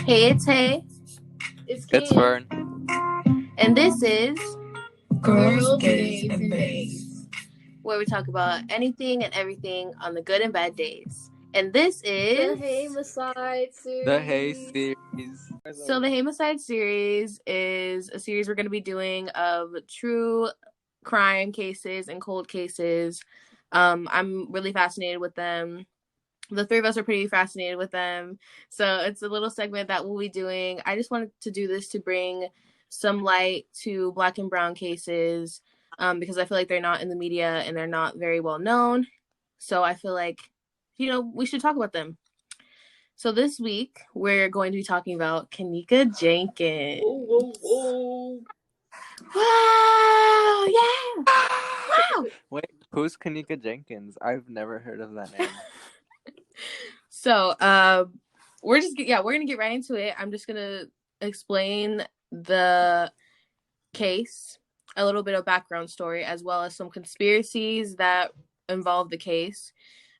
Hey, it's Hay. It's It's Fern. And this is Girls, Gays, and Bays, where we talk about anything and everything on the good and bad days. And this is the Haymicide series. The Hay series. So the Haymicide series is a series we're going to be doing of true crime cases and cold cases. I'm really fascinated with them. The three of us are pretty fascinated with them. So it's a little segment that we'll be doing. I just wanted to do this to bring some light to Black and brown cases because I feel like they're not in the media and they're not very well known. So I feel like, we should talk about them. So this week, we're going to be talking about Kenneka Jenkins. Whoa. Wow! Yeah! Wow! Wait, who's Kanika Jenkins? I've never heard of that name. So, we're gonna get right into it. I'm just gonna explain the case, a little bit of background story, as well as some conspiracies that involve the case.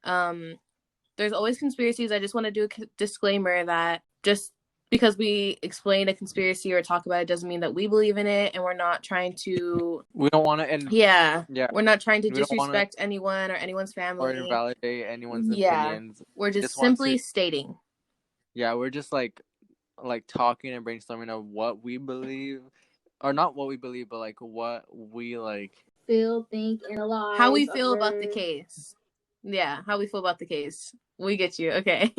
There's always conspiracies. I just want to do a disclaimer that just because we explain a conspiracy or talk about it doesn't mean that we believe in it, and we're not trying to. We don't want to. We're not trying to disrespect anyone or anyone's family or invalidate anyone's opinions. We're just simply stating. Yeah, we're just like talking and brainstorming of what we believe, or not what we believe, but like what we feel, think, analyze, how we feel about the case. Yeah, how we feel about the case. We get you. Okay.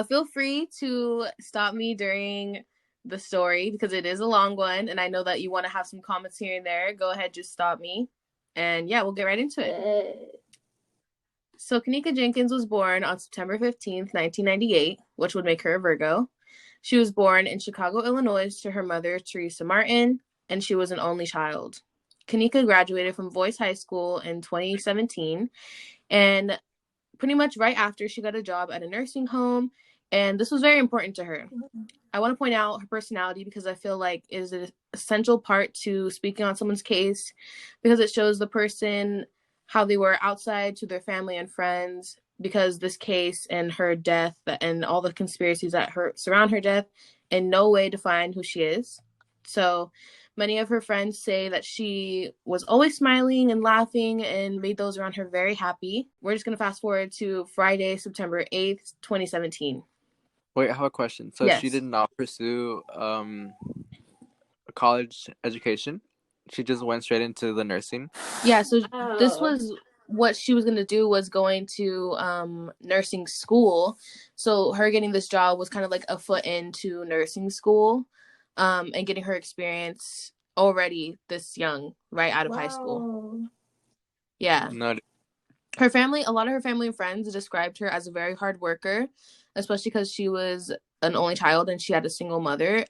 Feel free to stop me during the story because it is a long one, and I know that you want to have some comments here and there. Go ahead, just stop me. And yeah, we'll get right into it. So Kanika Jenkins was born on September 15th, 1998, which would make her a Virgo. She was born in Chicago, Illinois, to her mother, Teresa Martin, and she was an only child. Kanika graduated from Boyce High School in 2017, and pretty much right after she got a job at a nursing home, and this was very important to her. I want to point out her personality because I feel like it is an essential part to speaking on someone's case because it shows the person how they were outside to their family and friends, because this case and her death and all the conspiracies that surround her death in no way define who she is. So many of her friends say that she was always smiling and laughing and made those around her very happy. We're just going to fast forward to Friday, September 8th, 2017. Wait, I have a question. So Yes. She did not pursue a college education? She just went straight into the nursing? Yeah, so this was what she was going to do, was going to nursing school. So her getting this job was kind of like a foot into nursing school. And getting her experience already this young, right out of high school. Yeah. No. Her family, a lot of her family and friends described her as a very hard worker, especially because she was an only child and she had a single mother.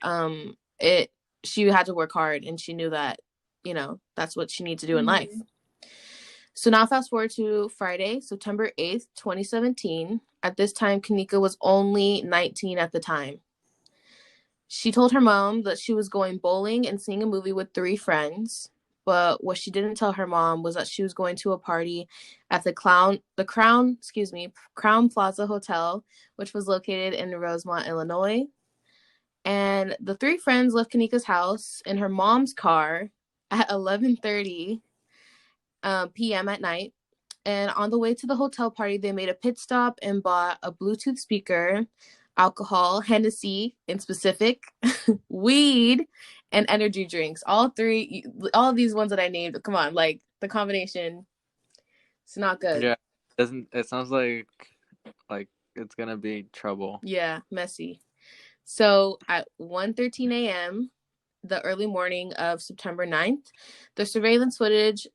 She had to work hard, and she knew that, that's what she needed to do in life. So now fast forward to Friday, September 8th, 2017. At this time, Kanika was only 19 at the time. She told her mom that she was going bowling and seeing a movie with 3 friends, but what she didn't tell her mom was that she was going to a party at the Crown Plaza Hotel, which was located in Rosemont, Illinois. And the 3 friends left Kanika's house in her mom's car at 11:30 p.m. at night. And on the way to the hotel party, they made a pit stop and bought a Bluetooth speaker, alcohol, Hennessy in specific, weed, and energy drinks. All of these ones that I named, come on, like the combination, it's not good. Yeah, it sounds like it's gonna be trouble. Yeah, messy. So at 1:13 a.m., the early morning of September 9th, the surveillance footage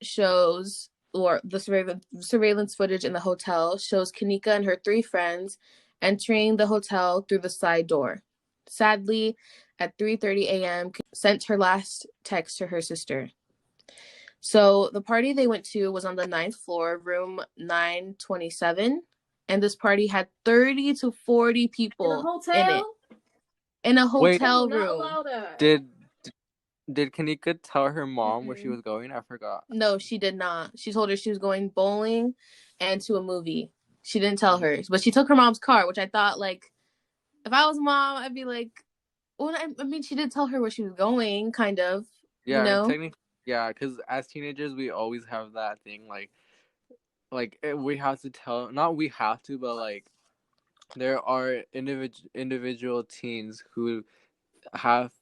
in the hotel shows Kanika and her 3 friends entering the hotel through the side door. Sadly, at 3:30 a.m., sent her last text to her sister. So the party they went to was on the 9th floor, room 927, and this party had 30 to 40 people in it. In a hotel room. Did Kanika tell her mom where she was going? I forgot. No, she did not. She told her she was going bowling and to a movie. She didn't tell her, but she took her mom's car, which I thought, If I was mom, I'd be like, well, I mean, she did tell her where she was going, kind of, you Yeah, know? technically, yeah, because as teenagers, we always have that thing, like we have to tell, not we have to, but like there are individual teens who have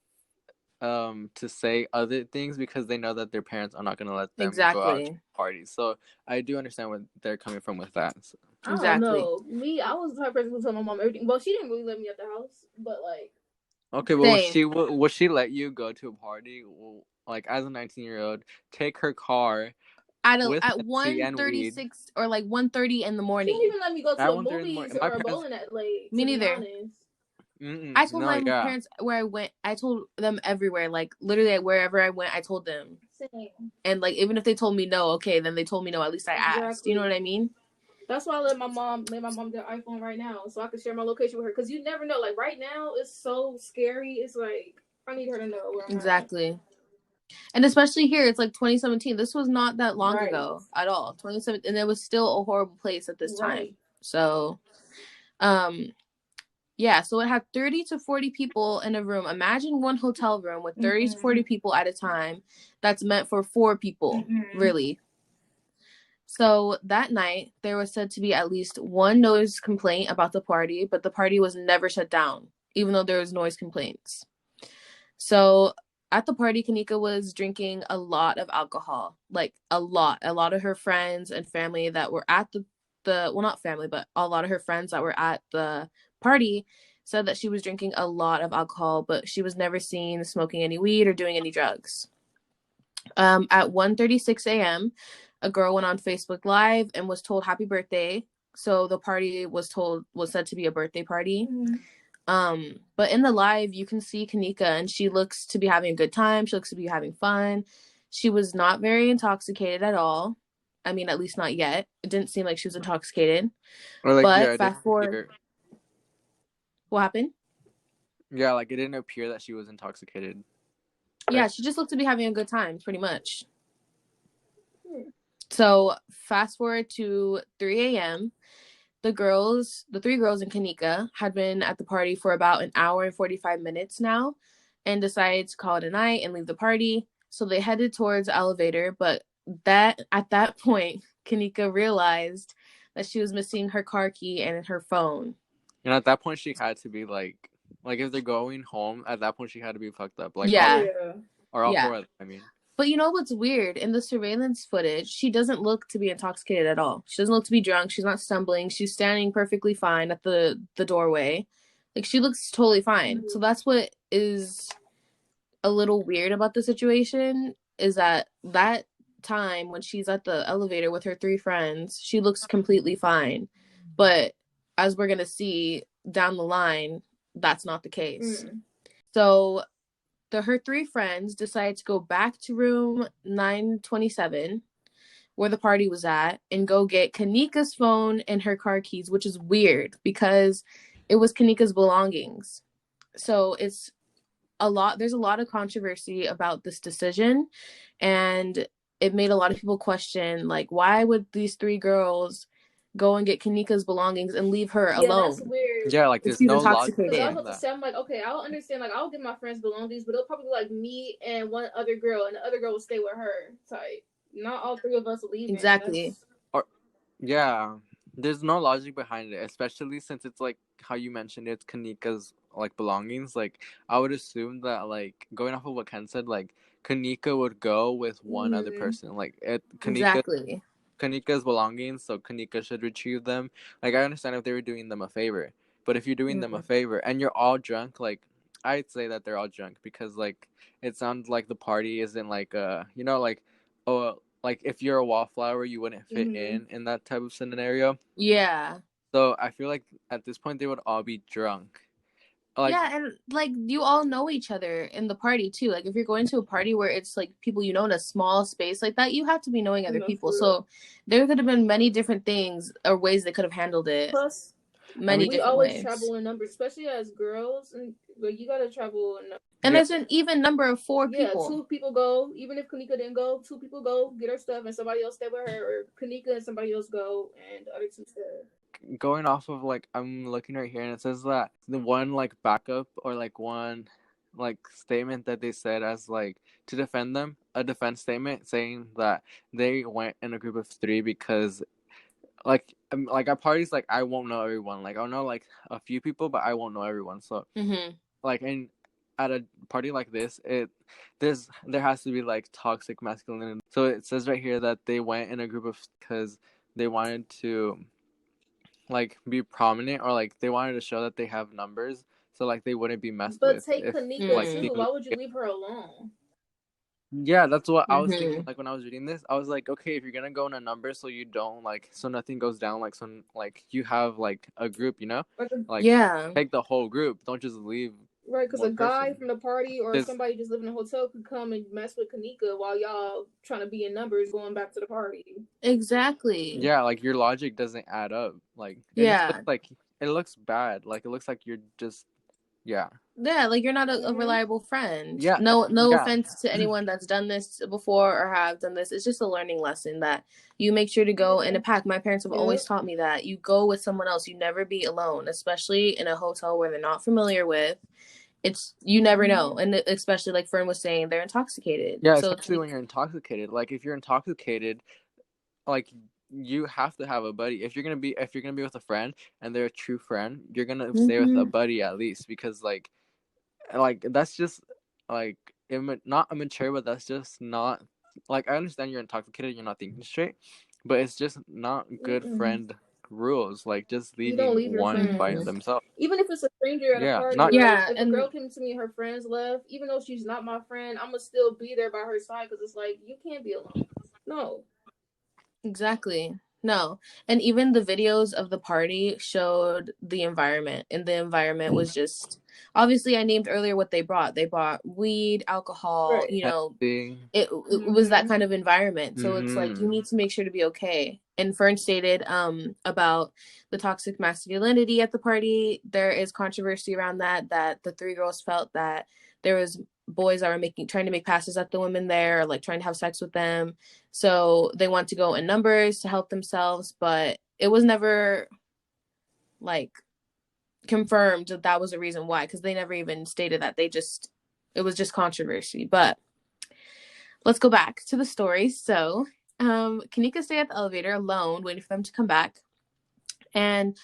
to say other things because they know that their parents are not going to let them go out to Exactly. parties. So I do understand where they're coming from with that. So. I don't Exactly. know. Me, I was the type of person who told my mom everything. Well, she didn't really let me at the house, but like, Okay, well, Same. will she let you go to a party, like as a 19-year-old, take her car with At Pepsi and weed 1:36 or like 1:30 in the she didn't morning. even let me go to at the 1:30 in the movies morning? My or a parents, bowling alley. Me To be neither. honest, I told no, my yeah, parents where I went. I told them everywhere. Like literally wherever I went, I told them. same. And like even if they told me no, okay, then they told me no. At least I asked. You know Exactly. what I mean? That's why I let my mom get an iPhone right now, so I can share my location with her. Cause you never know. Like right now, it's so scary. It's like I need her to know where I'm at. Exactly. And especially here, it's like 2017. This was not that long Right. ago at all. 2017, and it was still a horrible place at this Right. time. So, um, yeah. So it had 30 to 40 people in a room. Imagine one hotel room with 30 to 40 people at a time. That's meant for 4 people, really. So that night, there was said to be at least one noise complaint about the party, but the party was never shut down, even though there was noise complaints. So at the party, Kanika was drinking a lot of alcohol, like a lot. A lot of her friends and family that were at the well, not family, but a lot of her friends that were at the party said that she was drinking a lot of alcohol, but she was never seen smoking any weed or doing any drugs. At 1:36 a.m., a girl went on Facebook Live and was told happy birthday. So the party was said to be a birthday party. But in the live, you can see Kanika, and she looks to be having a good time. She looks to be having fun. She was not very intoxicated at all. I mean, at least not yet. It didn't seem like she was intoxicated. or like yeah, But it didn't fast forward, appear. what happened? Yeah, like it didn't appear that she was intoxicated. Yeah, she just looked to be having a good time, pretty much. So fast forward to 3 a.m. The 3 girls and Kanika had been at the party for about an hour and 45 minutes now and decided to call it a night and leave the party. So they headed towards the elevator, but at that point, Kanika realized that she was missing her car key and her phone. And at that point, she had to be like if they're going home, at that point she had to be fucked up, like Yeah. all Yeah. four of them. I mean, But you know what's weird? In the surveillance footage, she doesn't look to be intoxicated at all. She doesn't look to be drunk. She's not stumbling. She's standing perfectly fine at the doorway. Like she looks totally fine. So that's what is a little weird about the situation is that time when she's at the elevator with her 3 friends, she looks completely fine. But as we're going to see down the line, that's not the case. So her 3 friends decided to go back to room 927 where the party was at and go get Kanika's phone and her car keys, which is weird because it was Kanika's belongings. So there's a lot of controversy about this decision, and it made a lot of people question, like, why would these 3 girls go and get Kanika's belongings and leave her alone? That's weird. yeah, like If there's she's no logic intoxicated. Because I was behind about to that. say, I'm like, okay, I'll understand. Like, I'll get my friends belongings, but it'll probably be like me and one other girl, and the other girl will stay with her. Type. Not all 3 of us leaving. Exactly. Yeah, there's no logic behind it, especially since it's like how you mentioned it's Kanika's like belongings. Like I would assume that like going off of what Ken said, like Kanika would go with one other person. Like Exactly. Kanika's belongings, so Kanika should retrieve them. Like I understand if they were doing them a favor, but if you're doing them a favor and you're all drunk, like I'd say that they're all drunk because like it sounds like the party isn't like like oh like if you're a wallflower you wouldn't fit in that type of scenario. Yeah. So I feel like at this point they would all be drunk. Like yeah, and like you all know each other in the party too. Like if you're going to a party where it's like people you know in a small space like that, you have to be knowing other people. So there could have been many different things or ways they could have handled it. Plus, many we different always ways. travel in numbers, especially as girls, and like you gotta travel in. And there's an even number of 4 people. 2 people go. Even if Kanika didn't go, 2 people go get her stuff, and somebody else stay with her, or Kanika and somebody else go, and the other 2 stay. going off of like I'm looking right here and it says that the one like backup or like one like statement that they said as like to defend them, a defense statement saying that they went in a group of 3 because like at parties, like I won't know everyone, like I'll know like a few people but I won't know everyone, so like in at a party like this, there has to be like toxic masculinity. So it says right here that they went in a group of because they wanted to like be prominent, or like they wanted to show that they have numbers, so like they wouldn't be messed But with take if Kanika like too. Why would you leave her alone? yeah, that's what I was thinking. Like when I was reading this, I was like, okay, if you're gonna go in a number, so you don't like, so nothing goes down, like so like you have like a group, you know, like take the whole group. Don't just leave. Right, because a guy person from the party or somebody just living in a hotel could come and mess with Kanika while y'all trying to be in numbers going back to the party. Exactly. Yeah, like your logic doesn't add up. Like it just looks like it looks bad. Like it looks like you're just like you're not a reliable friend. Yeah. No offense to anyone that's done this before or have done this. It's just a learning lesson that you make sure to go in a pack. My parents have always taught me that you go with someone else. You never be alone, especially in a hotel where they're not familiar with. It's you never know, and especially like Fern was saying, they're intoxicated. Yeah, so especially when you're intoxicated. Like if you're intoxicated, like you have to have a buddy. If you're gonna be with a friend and they're a true friend, you're gonna stay with a buddy at least, because like that's just like not immature, but that's just not like, I understand you're intoxicated, you're not thinking straight, but it's just not good friend rules. Like just leaving one by themselves, even if it's a stranger at a party. If a girl came to me and her friends left, even though she's not my friend, I'm gonna still be there by her side, because it's like you can't be alone. No. Exactly. No. And even the videos of the party showed the environment, and the environment was just, obviously I named earlier what they brought. They brought weed, alcohol, you know, it was that kind of environment. So it's like, you need to make sure to be okay. And Fern stated about the toxic masculinity at the party. There is controversy around that the 3 girls felt that there was boys that were trying to make passes at the women there, or like trying to have sex with them. So they want to go in numbers to help themselves, but it was never like confirmed that was a reason why, because they never even stated that. It was just controversy. But let's go back to the story. So Kanika stayed at the elevator alone, waiting for them to come back. And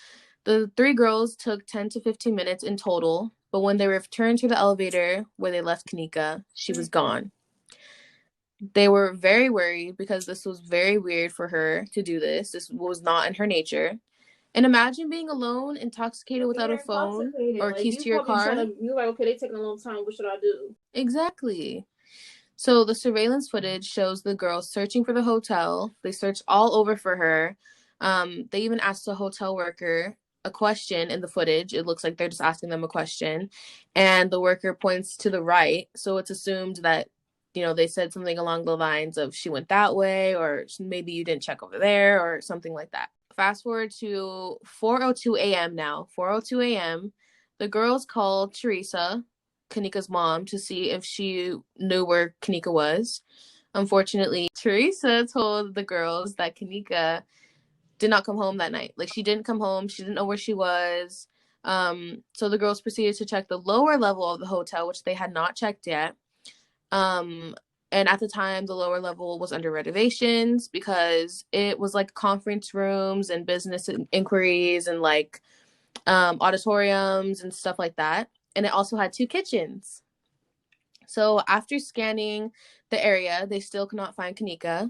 the 3 girls took 10 to 15 minutes in total. But when they returned to the elevator where they left Kanika, she was gone. They were very worried because this was very weird for her to do this. This was not in her nature. And imagine being alone, intoxicated, without a phone or keys to your car. You're like, okay, they're taking a long time. What should I do? Exactly. So the surveillance footage shows the girls searching for the hotel. They searched all over for her. They even asked a hotel worker a question in the footage. It looks like they're just asking them a question, and the worker points to the right, so it's assumed that, you know, they said something along the lines of she went that way, or maybe you didn't check over there, or something like that. Fast forward to 4:02 a.m. now. 4:02 a.m. The girls called Teresa, Kanika's mom, to see if she knew where Kanika was. Unfortunately, Teresa told the girls that Kanika did not come home that night. Like, she didn't come home. She didn't know where she was. So the girls proceeded to check the lower level of the hotel, which they had not checked yet. And at the time, the lower level was under renovations because it was like conference rooms and business inquiries and like auditoriums and stuff like that. And it also had 2 kitchens. So after scanning the area, they still could not find Kanika.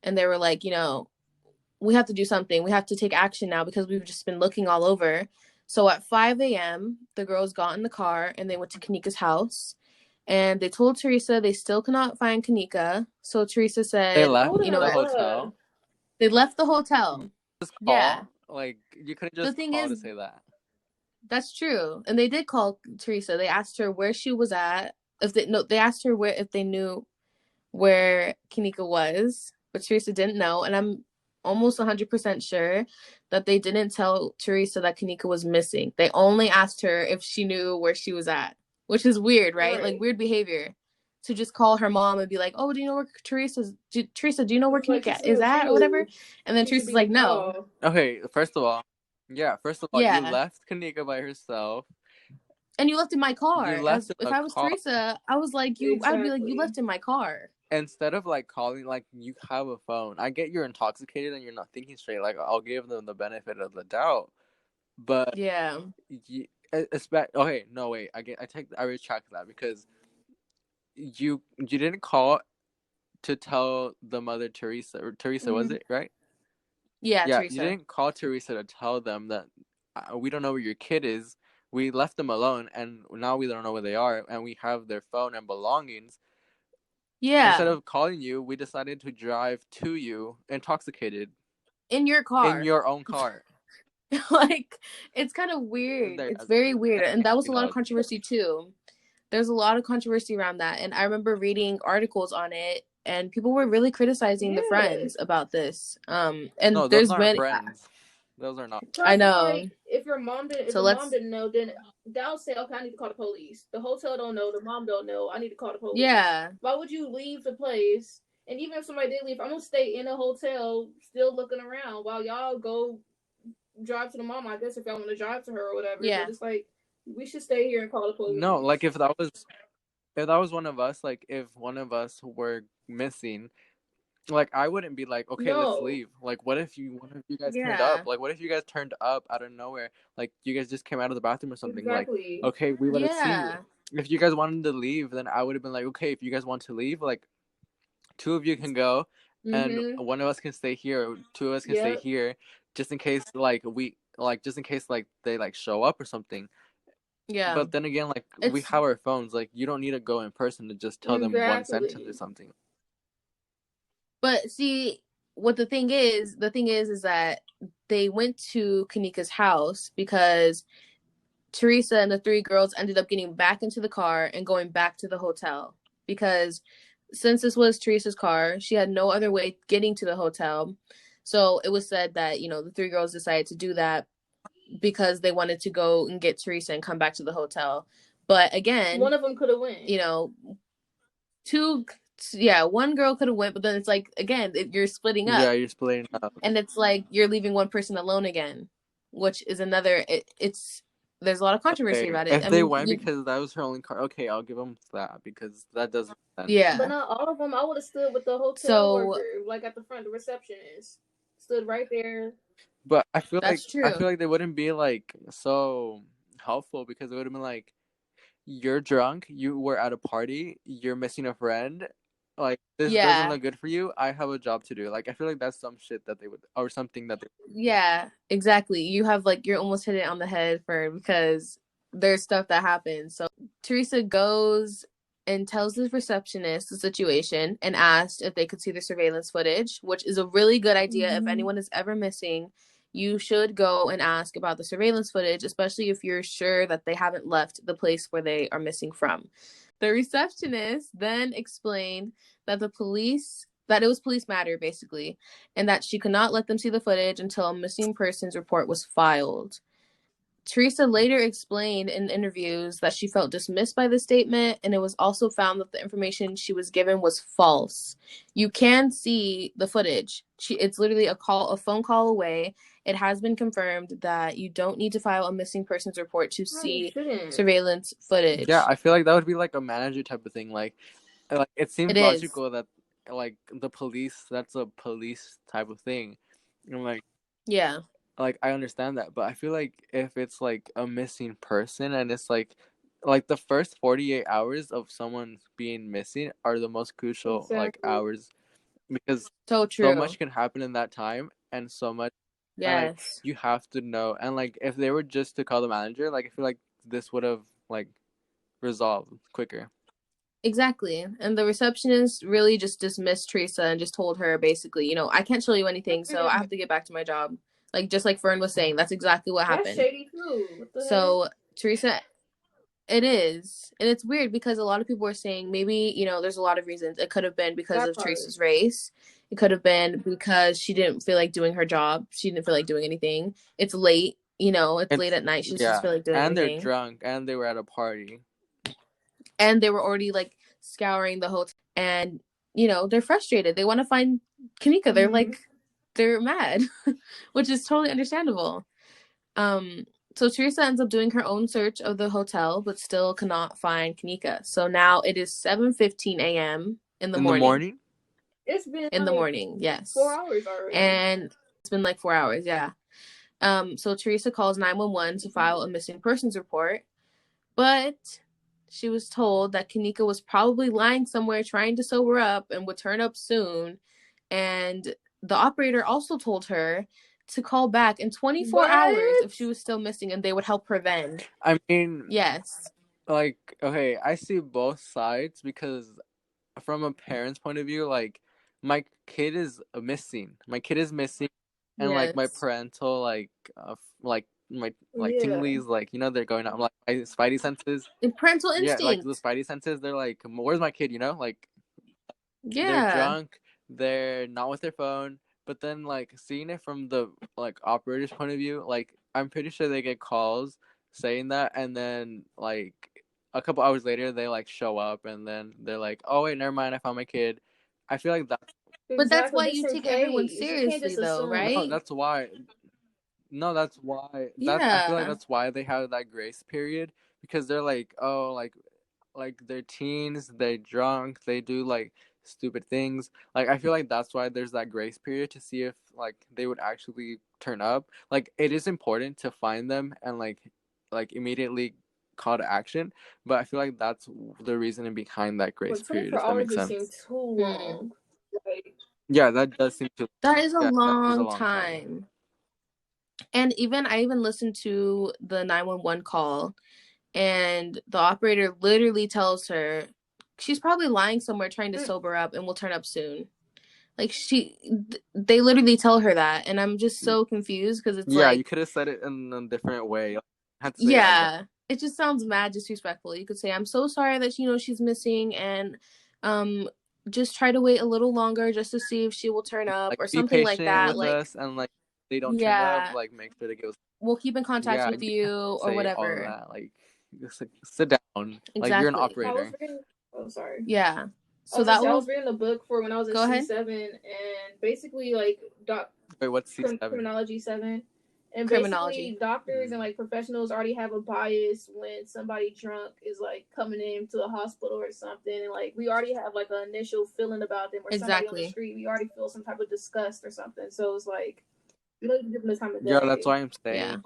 And they were like, you know, we have to do something. We have to take action now because we've just been looking all over. So at 5 a.m., the girls got in the car and they went to Kanika's house. And they told Teresa they still could not find Kanika. So Teresa said, they left the hotel. They left the hotel. Just call? Yeah. Like, you couldn't just call to say that. That's true. And they did call Teresa. They asked her where she was at. They asked her if they knew where Kanika was, but Teresa didn't know. And I'm almost 100% sure that they didn't tell Teresa that Kanika was missing. They only asked her if she knew where she was at, which is weird, right? Like, weird behavior to just call her mom and be like, oh, do you know where Teresa, do you know where Kanika is at or whatever? And then Teresa's like, no. Okay, first of all, Yeah, first of all, you Yeah. left Kanika by herself. And you left in my You car. left in If a I was car. Teresa, I was like, I'd be like, you Exactly. left in my car. Instead of like calling, like you have a phone. I get you're intoxicated and you're not thinking straight. Like I'll give them the benefit of the doubt, but Yeah. okay, no wait, I retract that because you didn't call to tell the mother Teresa or Teresa, was Mm-hmm. it right? Yeah, Yeah, you Teresa. didn't call Teresa to tell them that we don't know where your kid is. We left them alone, and now we don't know where they are, and we have their phone and belongings. Instead Yeah. of calling you, we decided to drive to you intoxicated In your in car. your own car. Like, it's kind of weird. There, It's very weird. And that was a lot of dog. controversy too. There's a lot of controversy around that. And I remember reading articles on it, and people were really criticizing the Yes. friends about this. And No, those there's aren't been, friends. Those are not. I Plus, it's know. like if your mom didn't, if So the mom let's, didn't know, then they'll say, "Okay, I need to call the police." The hotel don't know, the mom don't know. I need to call the police. yeah. Why would you leave the place? And even if somebody did leave, I'm gonna stay in a hotel, still looking around while y'all go drive to the mom. I guess if y'all want to drive to her or whatever. Yeah. But it's like we should stay here and call the police. No, like if that was one of us, like if one of us were missing, like I wouldn't be like, okay, let's No. leave. Like, what if one of you guys turned Yeah. up? Like, what if you guys turned up out of nowhere? Like, you guys just came out of the bathroom or something. Exactly. Like, okay, we want to see you. Yeah. If you guys wanted to leave, then I would have been like, okay, if you guys want to leave, like, two of you can go, and Mm-hmm. one of us can stay here. Two of us can stay Yep. here, just in case, just in case, like they like show up or something. Yeah. But then again, like we have our phones. Like you don't need to go in person to just tell them one sentence or Exactly. something. But see, what the thing is that they went to Kanika's house because Teresa and the three girls ended up getting back into the car and going back to the hotel because since this was Teresa's car, she had no other way getting to the hotel. So it was said that, the three girls decided to do that because they wanted to go and get Teresa and come back to the hotel. But again, one of them could have went. One girl could have went, but then it's like, again, you're splitting up. Yeah, you're splitting up. And it's like you're leaving one person alone again, which is another, there's a lot of controversy about it. If they went because that was her only car, okay, I'll give them that because that doesn't make sense. Yeah. But not all of them. I would have stood with the hotel worker, like at the front, the receptionist. Stood right there. But I feel That's true. I feel like they wouldn't be like so helpful because it would have been like, you're drunk, you were at a party, you're missing a friend, like this doesn't look good for you. I have a job to do. Like I feel like that's some shit that they would, or something that they. Yeah, exactly. You have you're almost hit it on the head because there's stuff that happens. So Teresa goes and tells the receptionist the situation and asked if they could see the surveillance footage, which is a really good idea. Mm-hmm. If anyone is ever missing, you should go and ask about the surveillance footage, especially if you're sure that they haven't left the place where they are missing from. The receptionist then explained that it was police matter, basically, and that she could not let them see the footage until a missing persons report was filed. Teresa later explained in interviews that she felt dismissed by the statement, and it was also found that the information she was given was false. You can see the footage. It's literally a phone call away. It has been confirmed that you don't need to file a missing persons report to see surveillance footage. Yeah, I feel like that would be like a manager type of thing. Like it seems logical that like the police, that's a police type of thing. And like, yeah. Like I understand that, but I feel like if it's like a missing person and it's like the first 48 hours of someone being missing are the most crucial like hours, because so much can happen in that time and so much. Yes. You have to know, and like if they were just to call the manager, like I feel like this would have like resolved quicker. Exactly. And the receptionist really just dismissed Teresa and just told her basically, I can't show you anything, so I have to get back to my job. Like, just like Fern was saying, that's exactly what happened. That's shady too. So Teresa, it is. And it's weird because a lot of people are saying maybe, there's a lot of reasons. It could have been because of Teresa's race. It could have been because she didn't feel like doing her job. She didn't feel like doing anything. It's late, it's late at night. She just feel like doing anything. And they're drunk and they were at a party. And they were already scouring the hotel, and they're frustrated. They want to find Kanika. They're they're mad, which is totally understandable. So Teresa ends up doing her own search of the hotel, but still cannot find Kanika. So now it is 7:15 a.m. in the In the morning. morning? It's been In the morning, yes. 4 hours already. And it's been like 4 hours, yeah. So Teresa calls 911 to file a missing persons report, but she was told that Kanika was probably lying somewhere trying to sober up and would turn up soon. And the operator also told her to call back in 24 hours if she was still missing, and they would help her then. I mean, yes. Like, okay, I see both sides because from a parent's point of view, like, my kid is missing. And like my parental my tinglies, like, they're going out, like my spidey senses. Parental instinct. Yeah, like the spidey senses, they're like, where's my kid? Like, they're drunk, they're not with their phone. But then, like, seeing it from the like operator's point of view, like, I'm pretty sure they get calls saying that, and then like a couple hours later they like show up, and then they're like, oh wait, never mind, I found my kid. I feel like that's but that's why you take everyone seriously, though, right? No, that's why. I feel like that's why they have that grace period, because they're like, oh, like they're teens, they're drunk, they do like stupid things. Like, I feel like that's why there's that grace period, to see if like they would actually turn up. Like, it is important to find them and like immediately call to action, but I feel like that's the reasoning behind that grace period, if that makes sense. Seems too long. Yeah, that does seem too. That is a long time. And I even listened to the 911 call, and the operator literally tells her she's probably lying somewhere trying to sober up and will turn up soon. Like, they literally tell her that, and I'm just so confused because it's you could have said it in a different way. It just sounds mad disrespectful. You could say, I'm so sorry that she's missing, and just try to wait a little longer just to see if she will turn up, or something like that. With us, and like they don't turn up, like make sure to give us. We'll keep in contact with you, or whatever. All of that. Like, just like, sit down. Exactly. Like, you're an operator. Sorry. Yeah. So I was reading a book for when I was in C7, and basically like Wait, what's C7? Criminology 7. And basically, doctors and like professionals already have a bias when somebody drunk is like coming into the hospital or something, and like we already have like an initial feeling about them, or somebody on the street, we already feel some type of disgust or something. So it's like, you don't even give them the time of day. Yeah, that's why I'm saying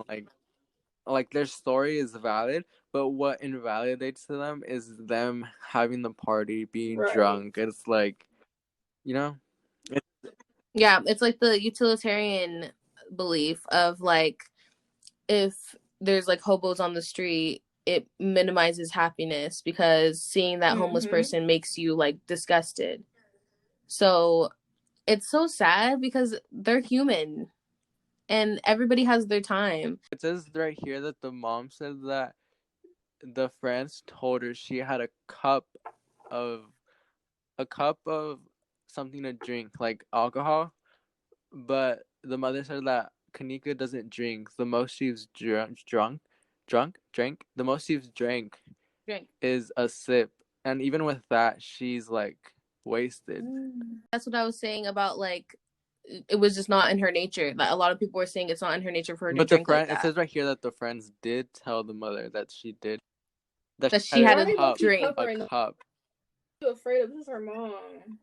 like their story is valid, but what invalidates to them is them having the party, being drunk. It's like, it's like the utilitarian belief of like, if there's like hobos on the street, it minimizes happiness because seeing that homeless person makes you like disgusted. So it's so sad because they're human and everybody has their time. It says right here that the mom said that the friends told her she had a cup of something to drink, like alcohol, but the mother said that Kanika doesn't drink. The most she's drank. The most she's drank is a sip, and even with that, she's like wasted. That's what I was saying about like, it was just not in her nature. Like, a lot of people were saying it's not in her nature for her to drink like that. It says right here that the friends did tell the mother that she did. That she had a drink. A cup. I'm afraid of this, her mom.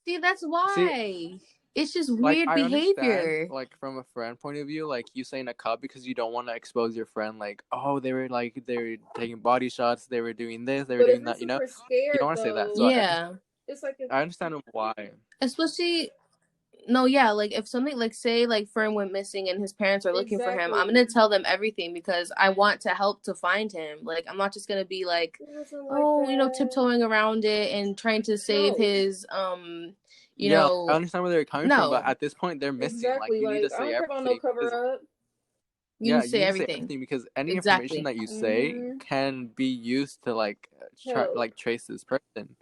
See, that's why. It's just weird behavior. Like, from a friend point of view, like, you saying a cup because you don't want to expose your friend. Like, oh, they were taking body shots. They were doing this. They were doing that. You don't want to say that. So it's like I understand why. Especially. No, yeah, like if something, like say like Fern went missing and his parents are looking for him, I'm gonna tell them everything because I want to help to find him. Like, I'm not just gonna be like, tiptoeing around it and trying to save his you know. I understand where they're coming from, but at this point they're missing. Exactly. Like, you need to say everything. No cover up. You need to say everything because any information that you say can be used to like trace this person.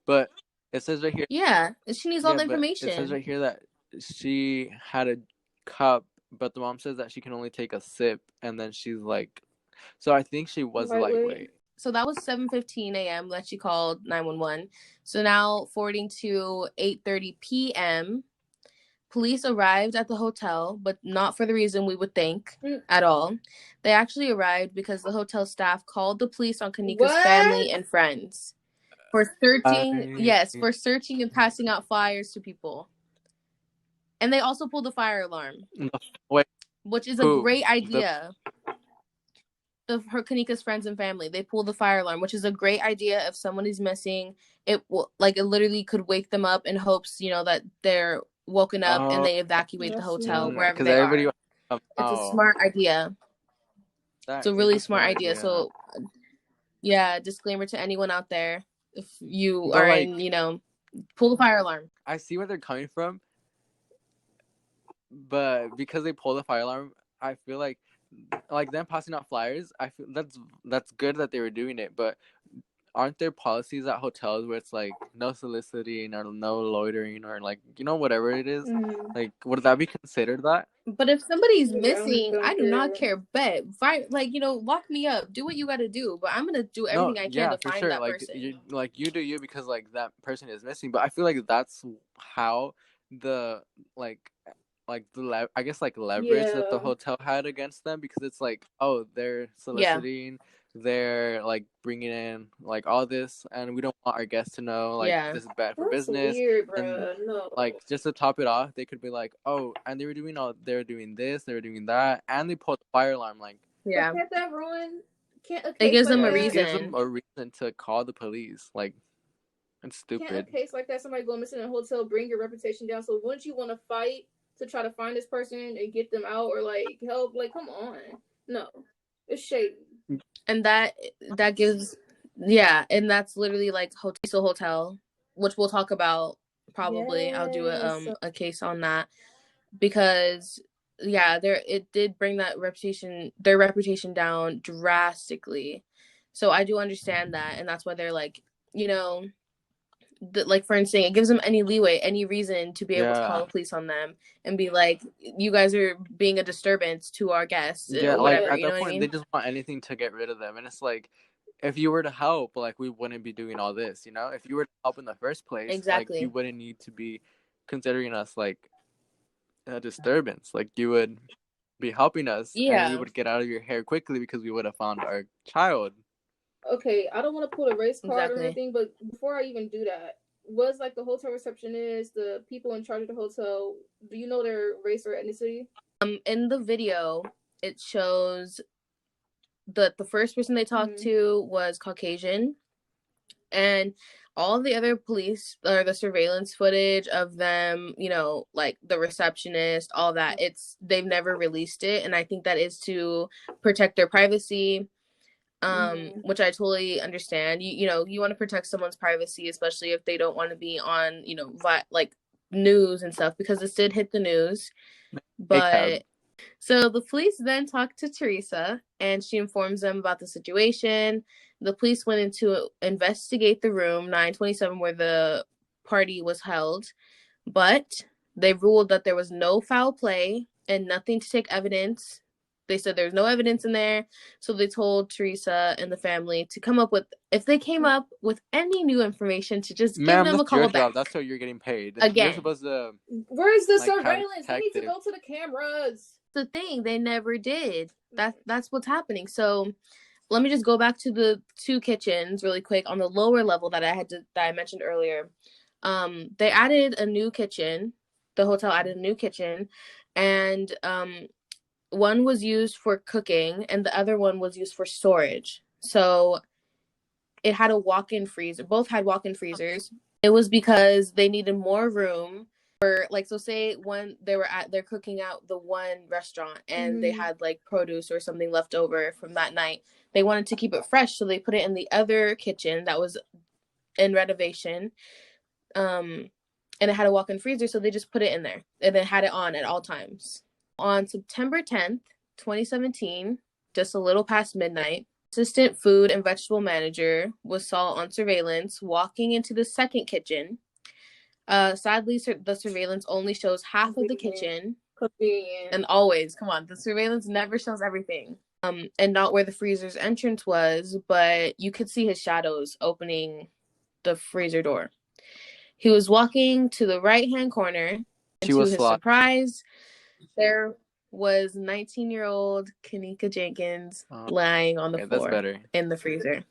But it says right here. Yeah, she needs all the information. It says right here that she had a cup, but the mom says that she can only take a sip, and then she's like, so I think she was lightweight. So that was 7:15 a.m. that she called 911. So now forwarding to 8:30 p.m. police arrived at the hotel, but not for the reason we would think at all. They actually arrived because the hotel staff called the police on Kanika's family and friends for searching. Yes, for searching and passing out flyers to people. And they also pulled the fire alarm. Wait, which is a great idea. Her Kanika's friends and family, they pulled the fire alarm, which is a great idea. If someone is missing, it literally could wake them up in hopes, that they're woken up and they evacuate the hotel wherever they are. It's a smart idea. It's a really smart idea. So, yeah, disclaimer to anyone out there: if you are in, pull the fire alarm. I see where they're coming from, but because they pulled the fire alarm, I feel like them passing out flyers, I feel that's good that they were doing it, but aren't there policies at hotels where it's like no soliciting or no loitering or whatever it is? Like, would that be considered that? But if somebody's missing, I do not care. Bet, lock me up. Do what you got to do. But I'm gonna do everything I can to find that person. You do you because that person is missing. But I feel like that's how the leverage that the hotel had against them, because it's like, oh, they're soliciting, they're bringing in all this, and we don't want our guests to know this is bad for business. Weird, bro. And, no. just to top it off, they could be like, oh, and they're doing this, they were doing that, and they pulled the fire alarm. Can't that ruin? It gives them a reason. It gives them a reason to call the police. It's stupid. Can't a case like that, somebody go missing in a hotel, bring your reputation down? So wouldn't you want to fight to try to find this person and get them out or help? Come on. No. It's shady. And that gives, and that's literally Hotel, which we'll talk about probably. I'll do a case on that, because it did bring their reputation down drastically. So I do understand that, and that's why they're for instance, it gives them any leeway, any reason to be able to call the police on them and be like, you guys are being a disturbance to our guests. At that point, they just want anything to get rid of them. And it's if you were to help, we wouldn't be doing all this, If you were to help in the first place, exactly, you wouldn't need to be considering us a disturbance. You would be helping us, and you would get out of your hair quickly because we would have found our child. Okay, I don't want to pull a race card or anything, but before I even do that, was the hotel receptionist, the people in charge of the hotel, do you know their race or ethnicity? In the video, it shows that the first person they talked to was Caucasian, and all the other police or the surveillance footage of them, the receptionist, all that, they've never released it, and I think that is to protect their privacy. Which I totally understand. You want to protect someone's privacy, especially if they don't want to be on, news and stuff, because this did hit the news. But so the police then talked to Teresa, and she informs them about the situation. The police went in to investigate the room 927 where the party was held, but they ruled that there was no foul play and nothing to take evidence. They said there's no evidence in there, so they told Teresa and the family to come up with, if they came up with any new information, to just give them a call back. That's how you're getting paid. Again. You're supposed to... Where's the surveillance? They need to go to the cameras. The thing, they never did. That's what's happening. So let me just go back to the two kitchens really quick on the lower level that I mentioned earlier. They added a new kitchen. The hotel added a new kitchen, and one was used for cooking and the other one was used for storage. So it had a walk-in freezer. Both had walk-in freezers. It was because they needed more room for, so say they're cooking out the one restaurant and they had produce or something left over from that night. They wanted to keep it fresh, so they put it in the other kitchen that was in renovation. And it had a walk-in freezer, so they just put it in there and then had it on at all times. On September 10th, 2017, just a little past midnight, assistant food and vegetable manager was saw on surveillance walking into the second kitchen. Sadly, the surveillance only shows half of the kitchen. Convenient. And always, come on, the surveillance never shows everything. And not where the freezer's entrance was, but you could see his shadows opening the freezer door. He was walking to the right-hand corner She was to his surprise, there was 19-year-old Kanika Jenkins lying on the floor in the freezer.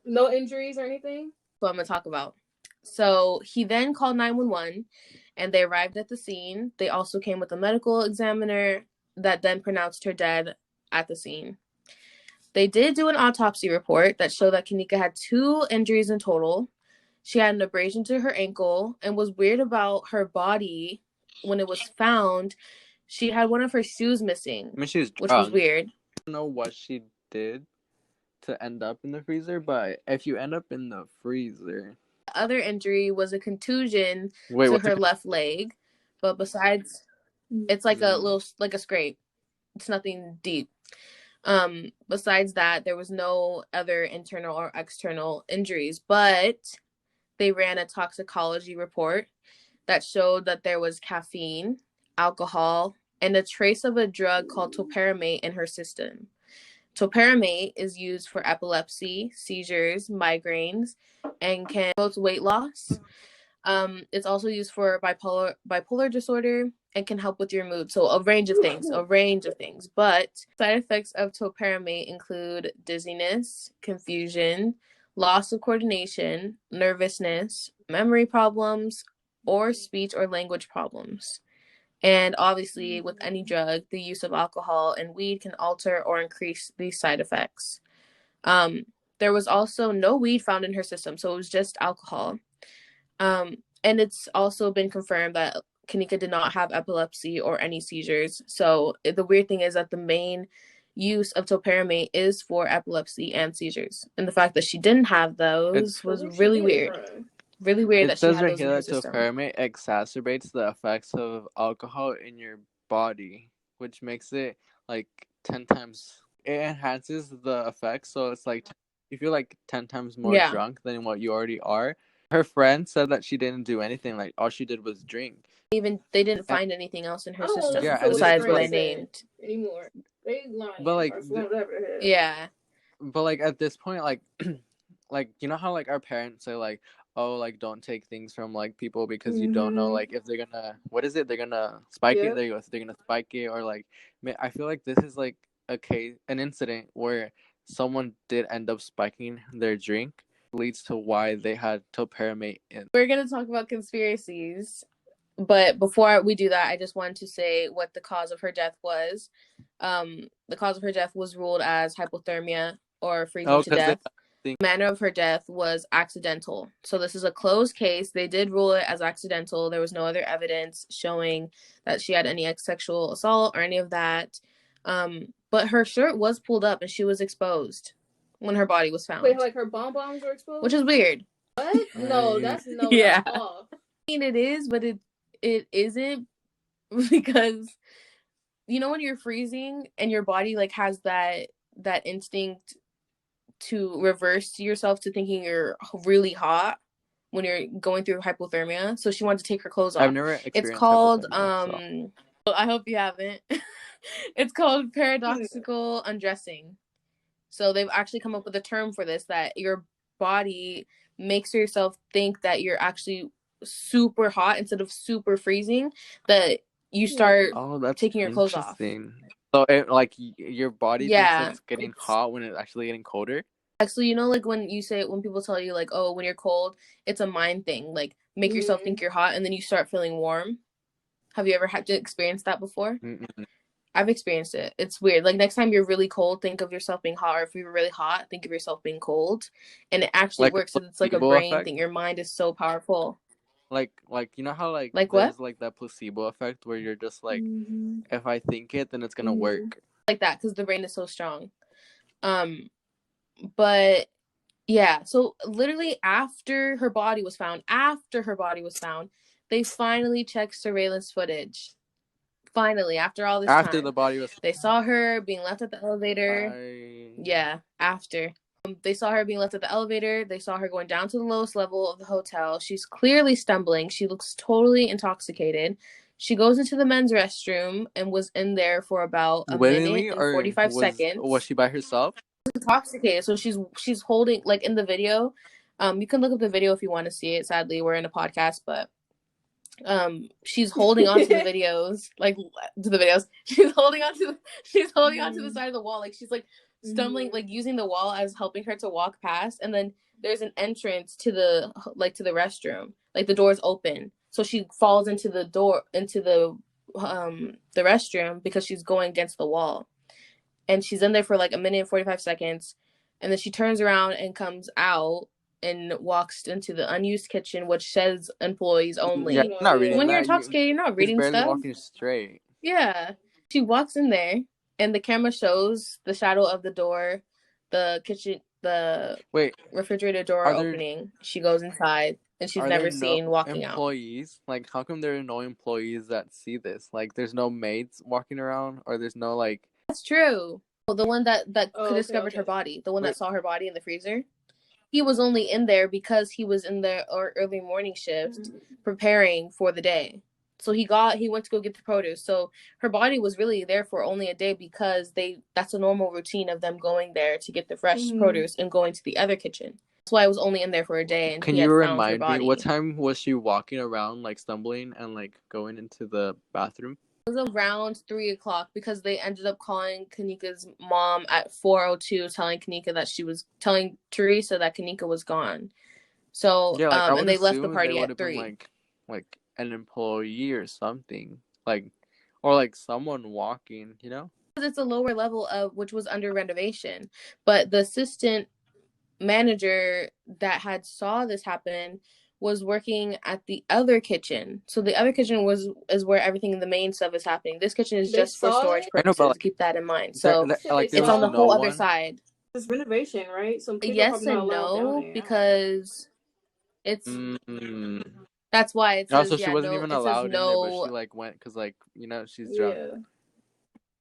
No injuries or anything? What I'm going to talk about. So he then called 911 and they arrived at the scene. They also came with a medical examiner that then pronounced her dead at the scene. They did do an autopsy report that showed that Kanika had 2 injuries in total. She had an abrasion to her ankle, and was weird about her body when it was found. She had one of her shoes missing, which was weird. I don't know what she did to end up in the freezer, but if you end up in the freezer... The other injury was a contusion to her left leg, but besides, it's like a scrape. It's nothing deep. Besides that, there was no other internal or external injuries, but they ran a toxicology report that showed that there was caffeine, alcohol, and a trace of a drug called topiramate in her system. Topiramate is used for epilepsy, seizures, migraines, and can promote weight loss. It's also used for bipolar disorder and can help with your mood. So a range of things. But side effects of topiramate include dizziness, confusion, loss of coordination, nervousness, memory problems, or speech or language problems. And obviously, with any drug, the use of alcohol and weed can alter or increase these side effects. There was also no weed found in her system, so it was just alcohol. And it's also been confirmed that Kanika did not have epilepsy or any seizures. So the weird thing is that the main use of topiramate is for epilepsy and seizures. And the fact that she didn't have those was really weird. Really weird that she had those in her system. Topiramate exacerbates the effects of alcohol in your body, which makes it like 10 times. It enhances the effects, so it's like you feel like 10 times more drunk than what you already are. Her friend said that she didn't do anything. Like all she did was drink. They didn't find anything else in her system besides what I named anymore. They lying. But like, but like at this point, like, like you know how like our parents say like, oh, like don't take things from like people because you don't know like if they're gonna they're gonna spike it. There you go. So they're gonna spike it, or like I feel like this is like an incident where someone did end up spiking their drink, leads to why they had topiramate in. We're gonna talk about conspiracies, but before we do that, I just wanted to say what the cause of her death was. The cause of her death was ruled as hypothermia or freezing to death. The manner of her death was accidental. So this is a closed case. They did rule it as accidental. There was no other evidence showing that she had any sexual assault or any of that. But her shirt was pulled up and she was exposed when her body was found. Wait, like her bonbons were exposed? Which is weird. What? No, that's that's off. I mean, it is, but it isn't, because you know when you're freezing and your body like has that instinct to reverse yourself to thinking you're really hot when you're going through hypothermia. So she wanted to take her clothes off. I've never experienced It's called so. I hope you haven't. It's called paradoxical undressing. So they've actually come up with a term for this, that your body makes yourself think that you're actually super hot instead of super freezing, that you start taking your clothes off. So it, like your body thinks it's getting hot when it's actually getting colder? Actually, you know, like when people tell you like, oh, when you're cold, it's a mind thing. Like make yourself think you're hot and then you start feeling warm. Have you ever had to experience that before? Mm-mm. I've experienced it. It's weird. Like next time you're really cold, think of yourself being hot. Or if you're really hot, think of yourself being cold. And it actually works. It's like a brain thing. Your mind is so powerful. Like you know how like there's what? Like that placebo effect where you're just like, if I think it, then it's gonna work. Like that, because the brain is so strong. But yeah, so literally after her body was found, they finally checked surveillance footage. Finally, after all this time. After the body was... They saw her being left at the elevator. Yeah, after. They saw her being left at the elevator. They saw her going down to the lowest level of the hotel. She's clearly stumbling. She looks totally intoxicated. She goes into the men's restroom and was in there for about a minute and 45 seconds. Was she by herself? Intoxicated. So she's holding, like in the video, you can look up the video if you want to see it. Sadly, we're in a podcast, but she's holding onto the videos, like to the videos. She's holding onto the side of the wall, like she's like stumbling, like using the wall as helping her to walk past. And then there's an entrance to the restroom, like the door's open, so she falls into the restroom because she's going against the wall, and she's in there for like a minute and 45 seconds, and then she turns around and comes out and walks into the unused kitchen, which says employees only. Yeah, not reading when that. you're intoxicated, you're not reading barely stuff. Walking straight. Yeah. She walks in there, and the camera shows the shadow of the door, the kitchen, the refrigerator door opening. She goes inside, and she's never seen walking out. Employees? Like, how come there are no employees that see this? Like, there's no maids walking around, or there's no, like... That's true. Well, the one that discovered her body, the one that saw her body in the freezer, he was only in there because he was in the early morning shift preparing for the day. So he went to go get the produce. So her body was really there for only a day because that's a normal routine of them going there to get the fresh produce and going to the other kitchen. That's why I was only in there for a day. And can you remind me, what time was she walking around, like stumbling and like going into the bathroom? It was around 3:00 because they ended up calling Kanika's mom at 4:02, telling Teresa that Kanika was gone. So yeah, and they left the party at 3. Like an employee or something, like, or like someone walking, you know? Because it's a lower level of which was under renovation, but the assistant manager that had saw this happen was working at the other kitchen. So the other kitchen is where everything in the main stuff is happening. This kitchen is just for storage purposes. Like, keep that in mind. So it's on the whole other side. It's renovation, right? So yes and no, because it's that's why it says, so she wasn't even allowed in there, but she like went because, like, you know, she's drunk. Yeah.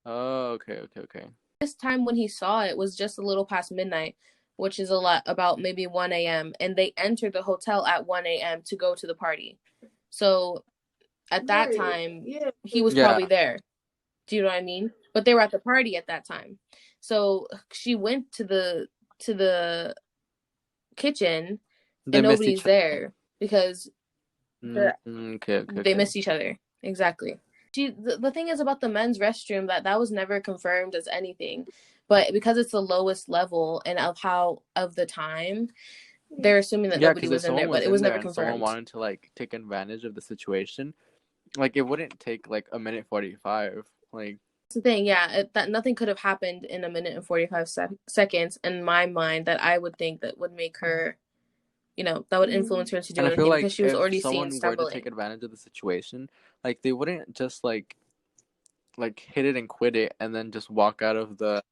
Oh, okay. This time when he saw it was just a little past midnight, which is about maybe 1 a.m. And they entered the hotel at 1 a.m. to go to the party. So at that time, he was probably there. Do you know what I mean? But they were at the party at that time. So she went to the kitchen and nobody's there because they missed each other. Exactly. The thing is about the men's restroom that was never confirmed as anything. But because it's the lowest level and of the time, they're assuming that nobody was in there, but it was never confirmed. Someone wanted to like take advantage of the situation. Like, it wouldn't take like a minute 45. Like, that's the thing, yeah. That nothing could have happened in a minute and 45 seconds in my mind that I would think that would make her, you know, that would influence her into doing anything, because she was already seen stumbling. If someone were to take advantage of the situation, like, they wouldn't just like hit it and quit it and then just walk out of the.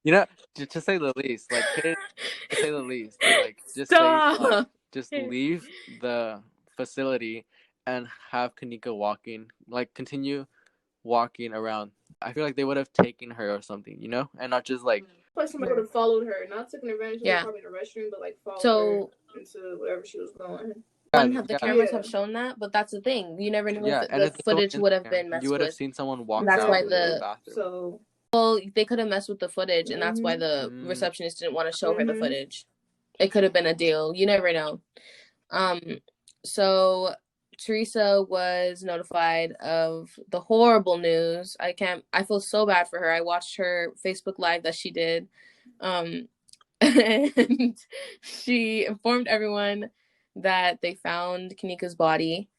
You know, to say the least, like, to say the least, like, just Stop! say, like, just leave the facility and have Kanika continue walking around. I feel like they would have taken her or something, you know, and not just like. Plus, somebody would have followed her, not taken advantage of her, probably in the restroom, but like followed her into wherever she was going. The cameras have shown that, but that's the thing. You never know if the footage would have been messed with. You would have seen someone walk. That's out why of the bathroom. Well, they could have messed with the footage, and that's why the receptionist didn't want to show her the footage. It could have been a deal. You never know. So Teresa was notified of the horrible news. I feel so bad for her. I watched her Facebook Live that she did. And she informed everyone that they found Kanika's body.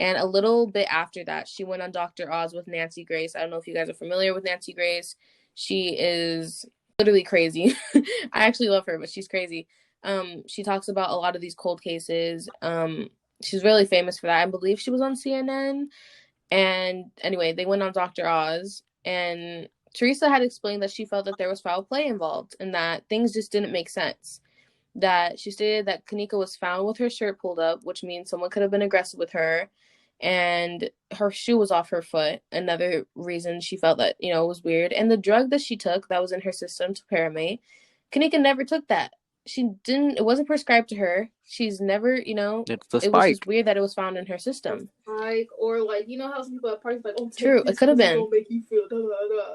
And a little bit after that, she went on Dr. Oz with Nancy Grace. I don't know if you guys are familiar with Nancy Grace. She is literally crazy. I actually love her, but she's crazy. She talks about a lot of these cold cases. She's really famous for that. I believe she was on CNN. And anyway, they went on Dr. Oz. And Teresa had explained that she felt that there was foul play involved and that things just didn't make sense. That she stated that Kanika was found with her shirt pulled up, which means someone could have been aggressive with her, and her shoe was off her foot. Another reason she felt that, you know, it was weird. And the drug that she took that was in her system, topiramate, Kanika never took that. It wasn't prescribed to her. She's never, you know, it was just weird that it was found in her system. Like, or like, you know how some people at parties like, oh, true, it could have been. Gonna make you feel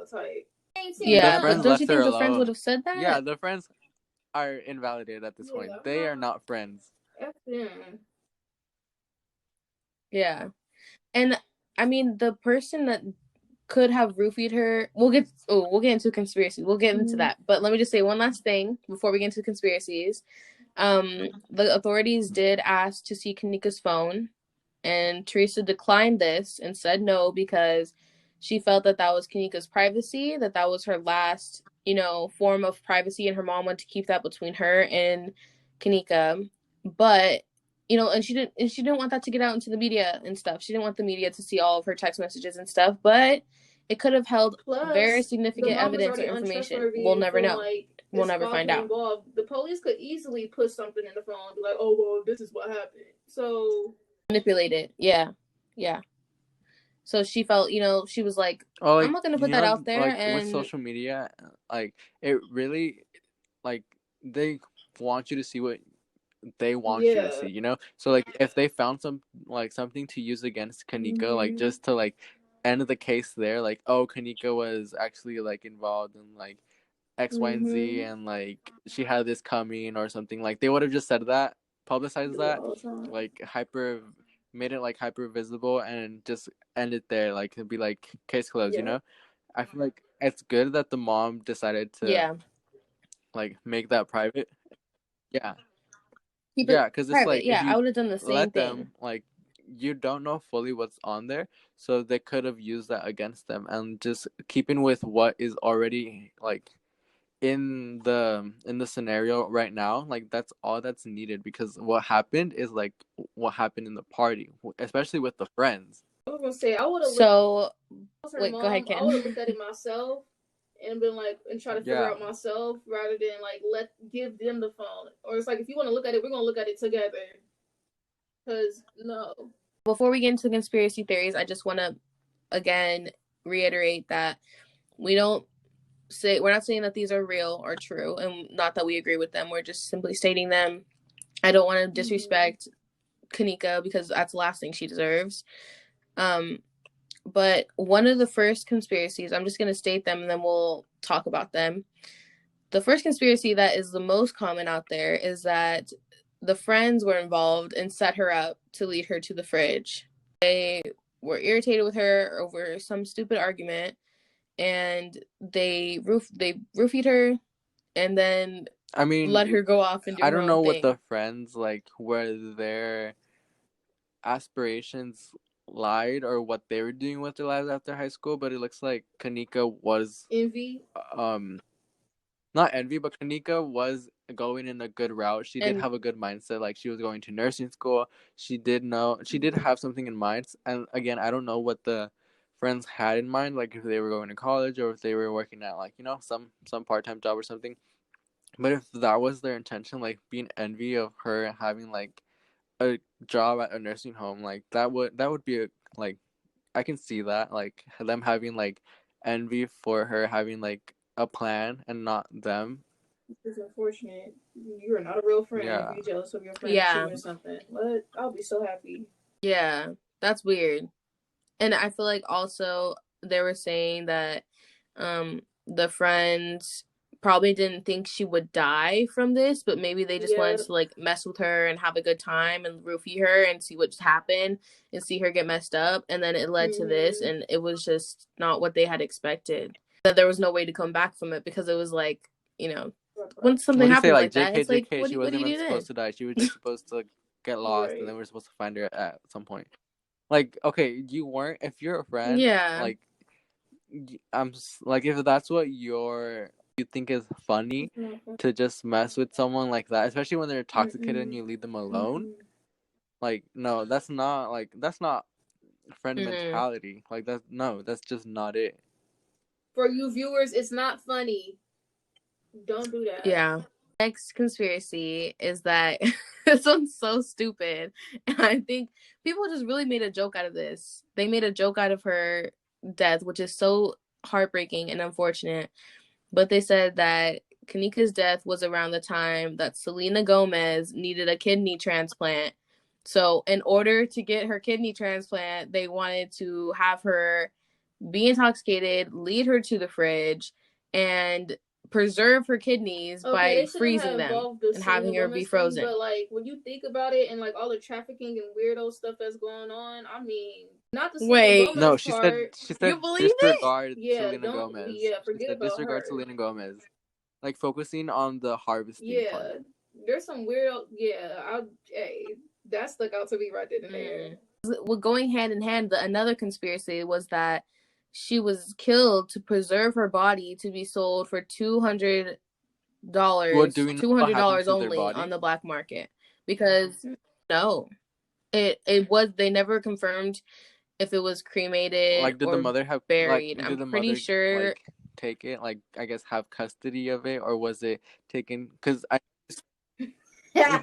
type. Yeah, but don't you think the friends would have said that? Yeah, the friends are invalidated at this point. They are not friends. Yeah. And I mean, the person that could have roofied her. We'll get into conspiracy. We'll get into that. But let me just say one last thing before we get into conspiracies. The authorities did ask to see Kanika's phone, and Teresa declined this and said no because she felt that was Kanika's privacy, that was her last, form of privacy, and her mom wanted to keep that between her and Kanika. But and she didn't want that to get out into the media and stuff. She didn't want the media to see all of her text messages and stuff, but it could have held very significant evidence or information. We'll never know. We'll never find out. Involved. The police could easily put something in the phone and be like, oh, well, this is what happened. So manipulate it. Yeah. So she felt, she was like, I'm not going to put that out there. Like, and with social media, like, it really, like, they want you to see what they want you to see, So, like, if they found something to use against Kanika, like, just to, like, end the case there, like, oh, Kanika was actually, like, involved in, like, X, Y, and Z, and, like, she had this coming or something, like, they would have just said that, publicized that, like, made it, like, hyper visible, and just end it there, like, it'd be like, case closed, I feel like it's good that the mom decided to like, make that private. Because it's like, if I would have done the same thing. Them, like, you don't know fully what's on there, so they could have used that against them, and just keeping with what is already, like, in the scenario right now, like, that's all that's needed, because what happened is, like, what happened in the party, especially with the friends. I was gonna say, I would have go ahead, Ken. I would have looked at it myself and been like, and try to figure out myself, rather than like give them the phone. Or it's like, if you want to look at it, we're gonna look at it together. Because no. Before we get into conspiracy theories, I just want to again reiterate that we're not saying that these are real or true, and not that we agree with them. We're just simply stating them. I don't want to disrespect Kanika, because that's the last thing she deserves. But one of the first conspiracies, I'm just going to state them and then we'll talk about them. The first conspiracy that is the most common out there is that the friends were involved and set her up to lead her to the fridge. They were irritated with her over some stupid argument, and they roofied her, and then let her go off and do her own thing. I don't know what the friends, like, were their aspirations lied, or what they were doing with their lives after high school, but it looks like Kanika was envy. Not envy, but Kanika was going in a good route. She did have a good mindset. Like, she was going to nursing school. She did have something in mind. And again, I don't know what the friends had in mind, like, if they were going to college or if they were working at, like, some part-time job or something. But if that was their intention, like, being envy of her having, like, a job at a nursing home, like, that would be like, I can see that, like, them having, like, envy for her having, like, a plan and not them. It's unfortunate. You're not a real friend if you're jealous of your friend achieving something. But I'll be so happy. Yeah, that's weird. And I feel like also they were saying that the friends probably didn't think she would die from this, but maybe they just wanted to, like, mess with her and have a good time and roofie her and see what just happened and see her get messed up. And then it led to this, and it was just not what they had expected. That there was no way to come back from it, because it was like, when something happens like that, it's like, she wasn't even supposed to die. She was just supposed to get lost, and then we're supposed to find her at some point. Like, okay, you weren't, if you're a friend, like, I'm like, if that's what you think is funny, to just mess with someone like that, especially when they're intoxicated and you leave them alone, like, no, that's not friend mentality. Like, that's just not it. For you viewers, it's not funny. Don't do that. Yeah. Next conspiracy is that this one's so stupid, and I think people just really made a joke out of this. They made a joke out of her death, which is so heartbreaking and unfortunate. But they said that Kanika's death was around the time that Selena Gomez needed a kidney transplant. So in order to get her kidney transplant, they wanted to have her be intoxicated, lead her to the fridge, and preserve her kidneys by freezing them and having her be frozen. But like when you think about it and like all the trafficking and weirdo stuff that's going on, I mean, not the Selena Gomez no, she part. said you believe disregard it? Selena Gomez. Yeah, forget about disregard her. Selena Gomez. Like focusing on the harvesting part. There's some weird. Hey, that stuck out to me right then and there. Well, going hand in hand, another conspiracy was that she was killed to preserve her body to be sold for $200 only on the black market. Because no, it was, they never confirmed if it was cremated, like did the mother have buried. Like, I'm pretty sure like, take it, like I guess have custody of it, or was it taken? Because I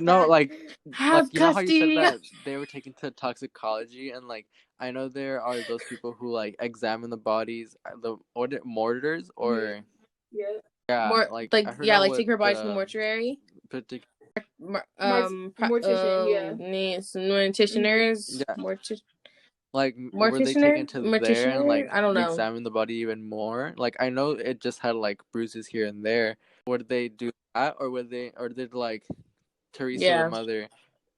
no, like you know how you said that they were taken to toxicology, and like I know there are those people who like examine the bodies, the mortars, or like take her body to the mortuary. Morticianers, like were they taken to there and like I don't know, examine the body even more? Like I know it just had like bruises here and there. Would they do that, or did like Teresa, the mother,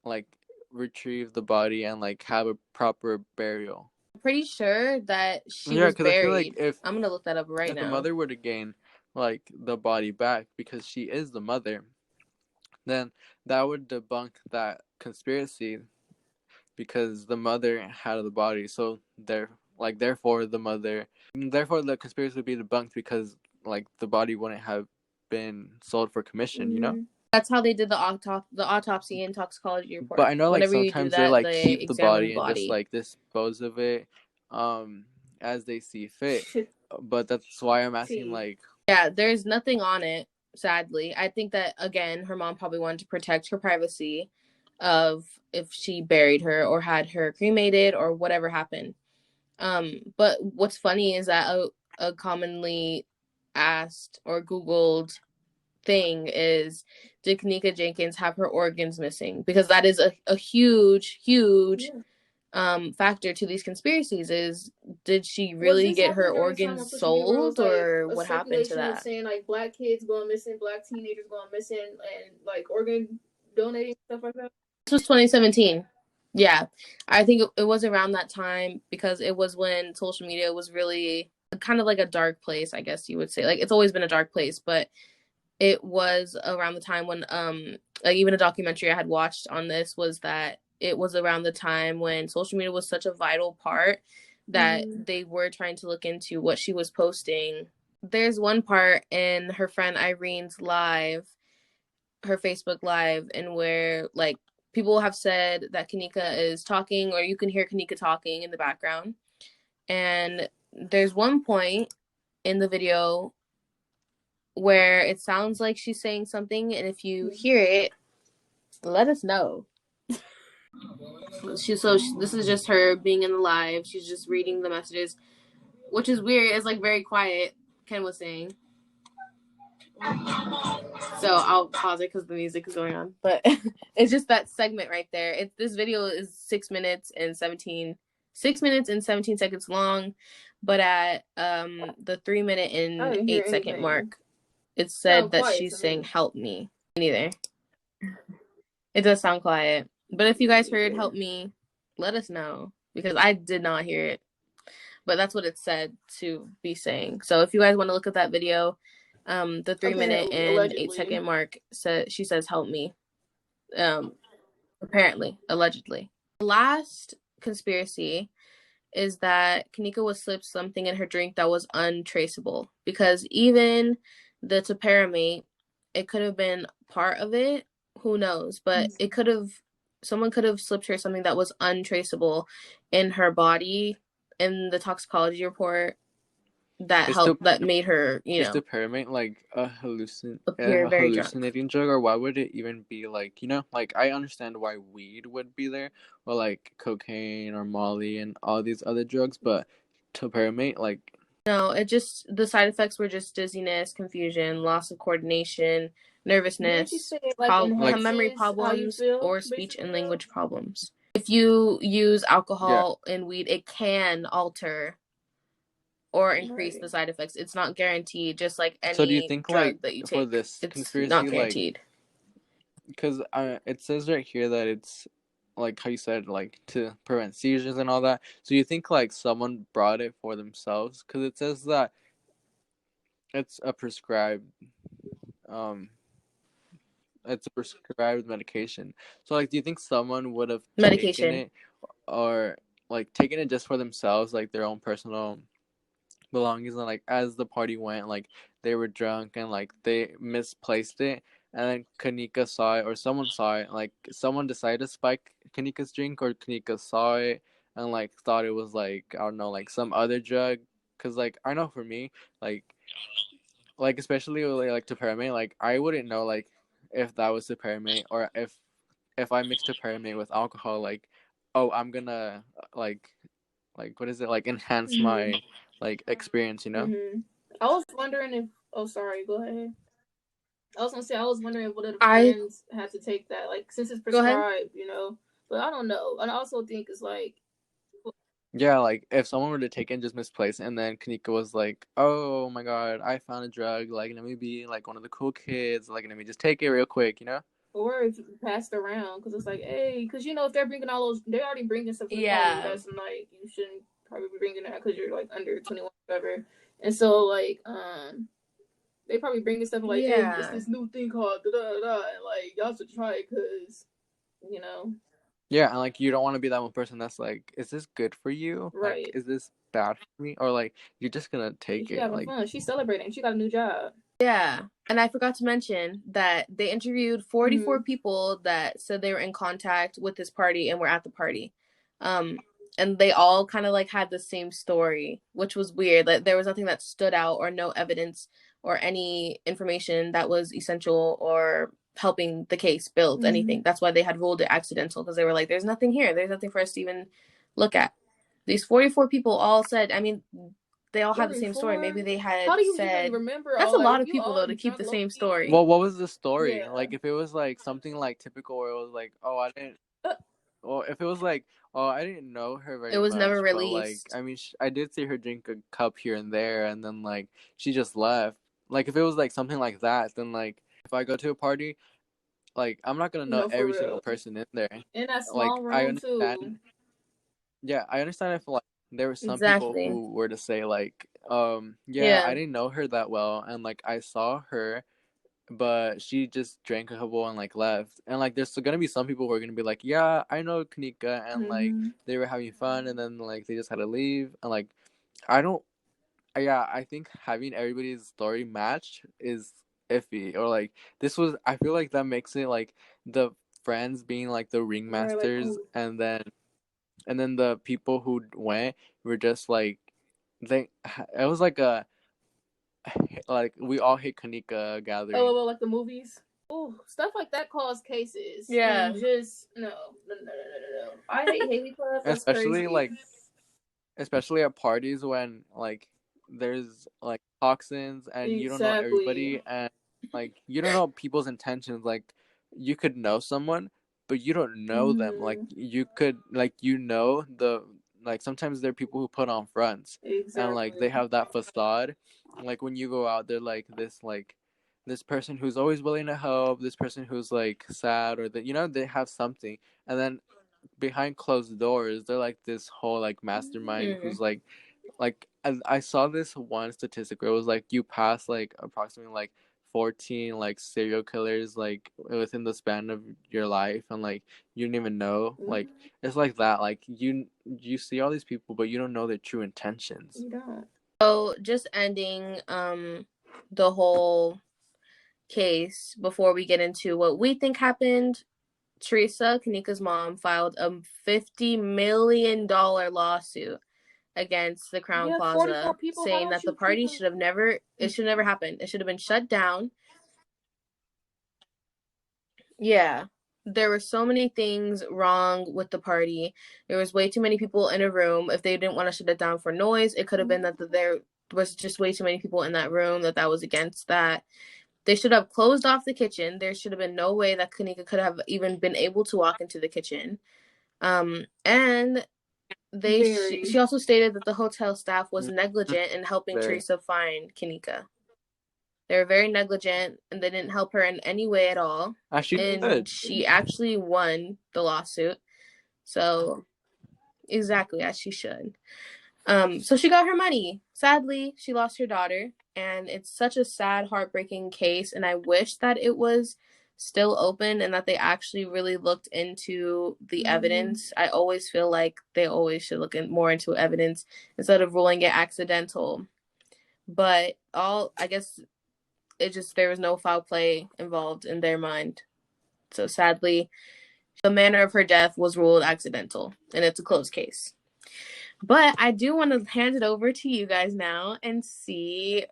like retrieve the body and like have a proper burial? I'm pretty sure that she was buried. I feel like I'm gonna look that up right now. If the mother were to gain like the body back because she is the mother, then that would debunk that conspiracy because the mother had the body. So therefore the conspiracy would be debunked because like the body wouldn't have been sold for commission, you know? That's how they did the autopsy and toxicology report. But I know like sometimes they like keep the body and just like dispose of it as they see fit. But that's why I'm asking like there's nothing on it, sadly. I think that again her mom probably wanted to protect her privacy of if she buried her or had her cremated or whatever happened. But what's funny is that a commonly asked or Googled thing is, did Kanika Jenkins have her organs missing? Because that is a huge factor to these conspiracies. Is did she really get her organs sold, or what happened to that? Saying like black kids going missing, black teenagers going missing, and like organ donating, stuff like that. This was 2017. Yeah, I think it was around that time because it was when social media was really kind of like a dark place, I guess you would say. Like it's always been a dark place, but it was around the time when like even a documentary I had watched on this was that it was around the time when social media was such a vital part that they were trying to look into what she was posting. There's one part in her friend Irene's live, her Facebook live, and where like people have said that Kanika is talking, or you can hear Kanika talking in the background. And there's one point in the video where it sounds like she's saying something, and if you hear it, let us know. This is just her being in the live. She's just reading the messages, which is weird. It's like very quiet, Ken was saying. So I'll pause it because the music is going on. But it's just that segment right there. This video is 6 minutes and 17 seconds long. But at the 3 minute and 8 second mark, it said that she's saying, "Help me." Neither. It does sound quiet. But if you guys heard "help me," let us know. Because I did not hear it. But that's what it said to be saying. So if you guys want to look at that video, the 3 minute and 8 second mark she says "help me." Allegedly. The last conspiracy is that Kanika was slipped something in her drink that was untraceable, because even the topiramate, it could have been part of it. Who knows? But someone could have slipped her something that was untraceable in her body in the toxicology report. That made her, is the topiramate like a hallucinating drug, or why would it even be like, like I understand why weed would be there, or like cocaine or Molly and all these other drugs, but topiramate, like no, the side effects were just dizziness, confusion, loss of coordination, nervousness, memory problems, or speech and language problems. If you use alcohol and weed, it can alter or increase the side effects. It's not guaranteed, just like any so do you think, drug like, that you take. for this it's conspiracy, not guaranteed. Because it says right here that it's, like how you said, like to prevent seizures and all that. So you think like someone brought it for themselves? Because it says that it's a prescribed, um, it's a prescribed medication. So like, do you think someone would have taken it, or like taken it just for themselves, like their own personal belongings, and like as the party went, like they were drunk and like they misplaced it, and then Kanika saw it, or someone saw it, like someone decided to spike Kanika's drink, or Kanika saw it and like thought it was like, I don't know, like some other drug. Because like I know for me, like especially like to Paramate, like I wouldn't know like if that was to Paramate, or if I mixed a Paramate with alcohol, like, oh, I'm gonna like what is it, like enhance my like experience, you know? I was wondering if, oh sorry, go ahead. I was gonna say, I was wondering if one of the friends had to take that, like, since it's prescribed, you know. But I don't know. And I also think it's like, yeah, like if someone were to take it and just misplace it, and then Kanika was like, "Oh my god, I found a drug. Like, let me be like one of the cool kids. Like, let me just take it real quick," you know? Or if passed around, because it's like, hey, because you know, if they're bringing all those, they're already bringing stuff to the party. That's like, you shouldn't probably be bringing that because you're like under 21, whatever. And so like, they probably bringing stuff like, hey, it's this new thing called da da da, and like y'all should try it because, you know. Yeah, and like you don't want to be that one person that's like, is this good for you? Right. Like, is this bad for me? Or like you're just gonna take She's it. having like fun. She's celebrating. She got a new job. Yeah. And I forgot to mention that they interviewed 44 people that said they were in contact with this party and were at the party. And they all kind of like had the same story, which was weird. Like there was nothing that stood out, or no evidence or any information that was essential or helping the case build anything. That's why they had ruled it accidental, because they were like, there's nothing here. There's nothing for us to even look at. These 44 people all said, I mean, they all had the same story. Maybe they had How do you said, even remember? That's a lot of people though to keep the same story. Well, what was the story? Like if it was like something like typical, where it was like, oh, I didn't. Well, if it was like, oh, I didn't know her very much. It was never But released. like, I mean, I did see her drink a cup here and there, and then like she just left. Like if it was like something like that, then like if I go to a party, like I'm not gonna know every single person in there. In that like small room I understand. too. Yeah, I understand if like there were some people who were to say like, yeah, I didn't know her that well, and like I saw her, but she just drank a couple and like left. And like there's gonna be some people who are gonna be like, yeah, I know Kanika, and like they were having fun, and then like they just had to leave. And like I don't, yeah, I think having everybody's story matched is iffy. Or like this was, I feel like that makes it like the friends being like the ringmasters, and then the people who went were just like, it was like a, like we all hate Kanika gathering. Oh, well, like the movies. Oh, stuff like that cause cases. Yeah. And just no. I hate Haley Club. That's especially crazy. Especially at parties when like there's like toxins, and you don't know everybody, and like you don't know people's intentions. Like you could know someone, but you don't know them. Like you could, like, you know, the, like sometimes there are people who put on fronts, and like they have that facade. Like when you go out, they're like this person who's always willing to help, this person who's like sad, or that, you know, they have something, and then behind closed doors they're like this whole like mastermind who's like I saw this one statistic where it was like you pass like approximately like 14 like serial killers like within the span of your life, and like you didn't even know. Like it's like that, like you see all these people, but you don't know their true intentions. You don't. So just ending the whole case before we get into what we think happened. Teresa, Kanika's mom, filed a $50 million lawsuit against the Crown Plaza, saying that the party should never happen. It should have been shut down. Yeah. There were so many things wrong with the party. There was way too many people in a room. If they didn't want to shut it down for noise, it could have been that there was just way too many people in that room, that was against that. They should have closed off the kitchen. There should have been no way that Kanika could have even been able to walk into the kitchen. And she also stated that the hotel staff was negligent in helping Very. Teresa find Kenneka. They were very negligent and they didn't help her in any way at all. And she actually won the lawsuit. So exactly as she should. So she got her money. Sadly, she lost her daughter, and it's such a sad, heartbreaking case. And I wish that it was still open and that they actually really looked into the evidence. I always feel like they always should look more into evidence instead of ruling it accidental. But I guess there was no foul play involved in their mind. So sadly, the manner of her death was ruled accidental, and it's a closed case. But I do want to hand it over to you guys now and see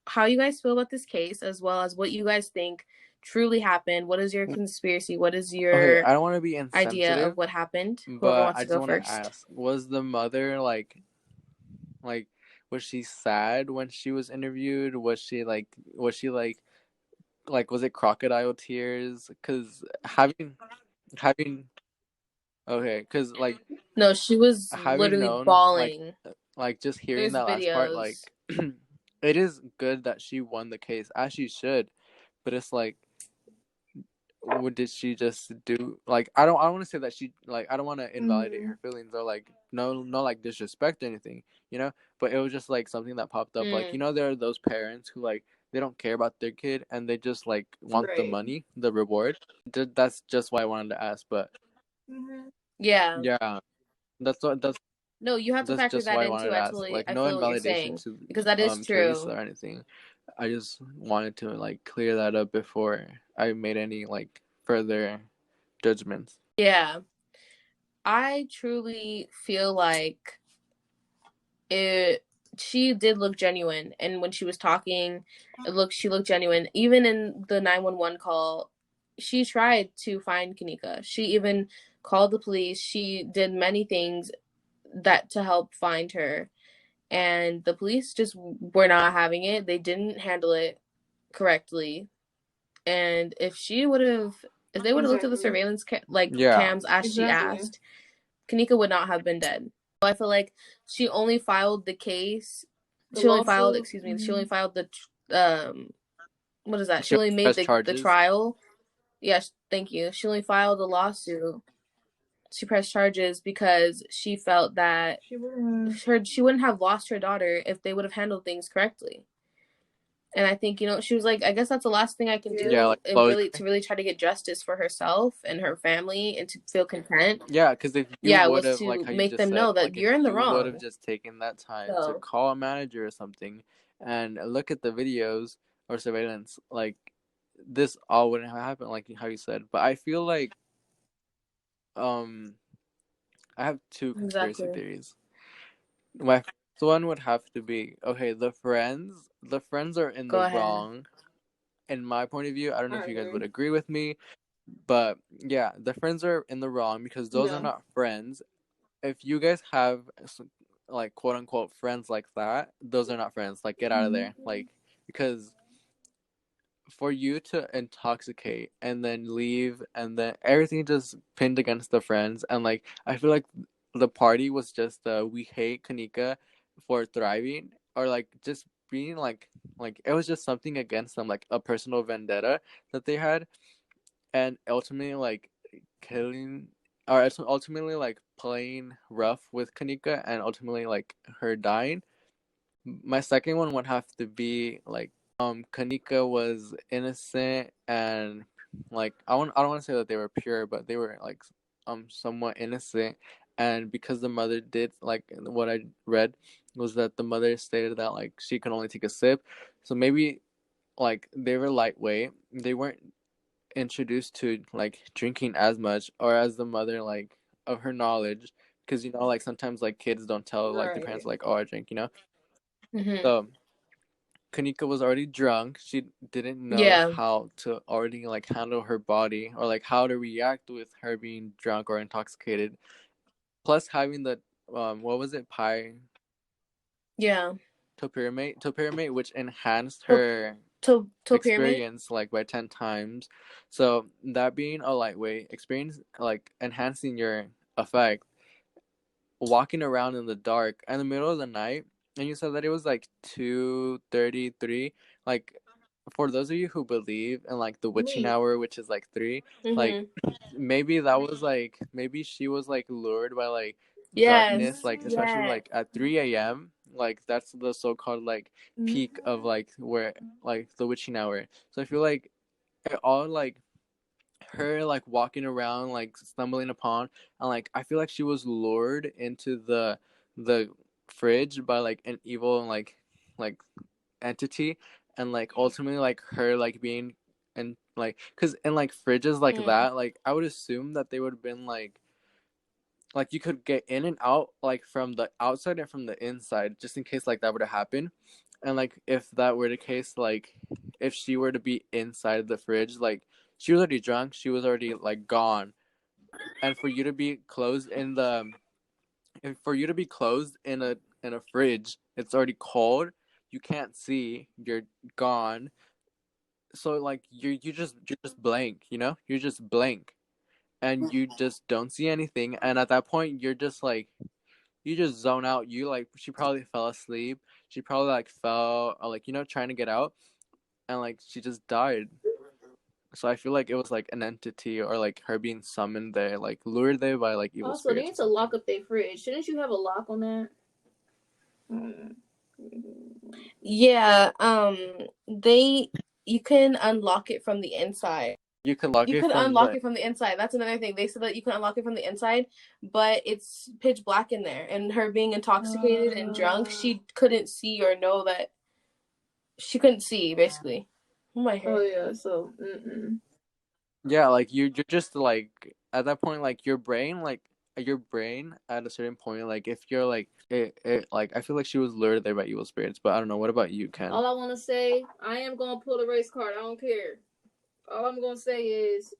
how you guys feel about this case, as well as what you guys think truly happened. What is your conspiracy? What is your I don't want to be idea of what happened? But I just want to ask, was the mother like was she sad when she was interviewed? Was she like was it crocodile tears? Because having okay, because like no, she was literally bawling. Like just hearing that last part, like it is good that she won the case as she should, but it's like, what did she just do? Like I don't want to say that she like I don't want to invalidate her feelings or like no like disrespect or anything, you know, but it was just like something that popped up. Like, you know, there are those parents who like they don't care about their kid and they just like want the money, the reward. That's just why I wanted to ask. But yeah, that's no, you have to factor that into. I no feel what you're saying, because that is true. Teresa or anything. I just wanted to like clear that up before I made any like further judgments. Yeah, I truly feel like she did look genuine, and when she was talking, she looked genuine. Even in the 911 call, she tried to find Kenneka. She even called the police. She did many things to help find her, and the police just were not having it. They didn't handle it correctly, and if they would have looked at the surveillance cams as she asked, Kenneka would not have been dead. I feel like she only filed the case. She only filed the what is that? She only made the trial. Yes, thank you. She only filed a lawsuit. She pressed charges because she felt that she wouldn't have lost her daughter if they would have handled things correctly. And I think, you know, she was like, I guess that's the last thing I can do, to really try to get justice for herself and her family and to feel content. Yeah, because if you would have, like how you make them know that you're in the wrong. You would have just taken that time to call a manager or something and look at the videos or surveillance, like this all wouldn't have happened, like how you said. But I feel like I have two conspiracy theories. My first one would have to be, okay, the friends are in the wrong. In my point of view, I don't know if you guys would agree with me, but yeah, the friends are in the wrong because those are not friends. If you guys have like quote unquote friends like that, those are not friends. Like, get out of there. Like, because for you to intoxicate and then leave and then everything just pinned against the friends, and like I feel like the party was just we hate Kanika for thriving, or like just being like it was just something against them, like a personal vendetta that they had, and ultimately like killing, or ultimately like playing rough with Kanika and ultimately like her dying. My second one would have to be like Kanika was innocent and like I don't want to say that they were pure, but they were like somewhat innocent, and because the mother did, like what I read was that the mother stated that like she can only take a sip, so maybe like they were lightweight, they weren't introduced to like drinking as much or as the mother like of her knowledge, because you know like sometimes like kids don't tell like the parents like, oh, I drink, you know. So Kanika was already drunk. She didn't know how to already like handle her body or like how to react with her being drunk or intoxicated. Plus having the what was it, topiramate, which enhanced her experience like by 10 times. So that being a lightweight experience, like enhancing your effect, walking around in the dark in the middle of the night, and you said that it was like 2:33. Like, for those of you who believe in like the witching hour, which is like 3, like maybe that was like, maybe she was like lured by like darkness, like especially like at 3 a.m. Like that's the so-called like peak of like where like the witching hour. So I feel like it all like her like walking around like stumbling upon, and like I feel like she was lured into the fridge by like an evil like entity, and like ultimately like her like being, and like because in like fridges like that, like I would assume that they would have been like you could get in and out like from the outside and from the inside, just in case like that were to happen. And like if that were the case, like if she were to be inside the fridge, like she was already drunk, she was already like gone. And for you to be closed in the and for you to be closed in a fridge, it's already cold, you can't see, you're gone. So like you're just blank, you know? You're just blank. And you just don't see anything, and at that point you're just like, you just zone out. You like, she probably fell asleep, she probably like fell or like, you know, trying to get out, and like she just died. So I feel like it was like an entity, or like her being summoned there, like lured there by like evil Also, they spirits. need to lock up their fridge. Shouldn't you have a lock on that? Yeah, you can unlock it from the inside. You can lock You it could from unlock the it from the inside. That's another thing. They said that you can unlock it from the inside, but it's pitch black in there. And her being intoxicated and drunk, she couldn't see or know that she couldn't see, basically. Oh my hair. Oh yeah, so yeah, like you're just like at that point, like your brain at a certain point, like if you're like it like I feel like she was lured there by evil spirits. But I don't know, what about you, Ken? all I want to say, I am gonna pull the race card. I don't care. All I'm gonna say is,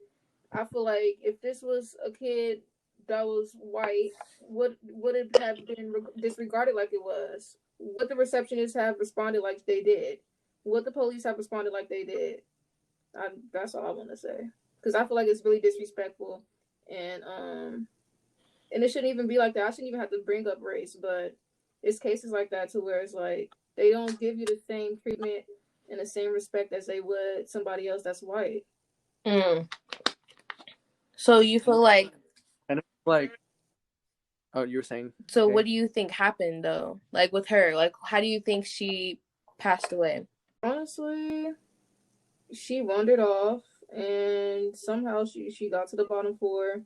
I feel like if this was a kid that was white, would it have been disregarded like it was? Would the receptionists have responded like they did? Would the police have responded like they did? That's all I want to say, because I feel like it's really disrespectful, and it shouldn't even be like that. I shouldn't even have to bring up race, but it's cases like that to where it's like they don't give you the same treatment and the same respect as they would somebody else that's white. So you feel like, And it's like, oh, you were saying. so Okay. what do you think happened though? Like with her, like how do you think she passed away? Honestly, she wandered off, and somehow she got to the bottom floor.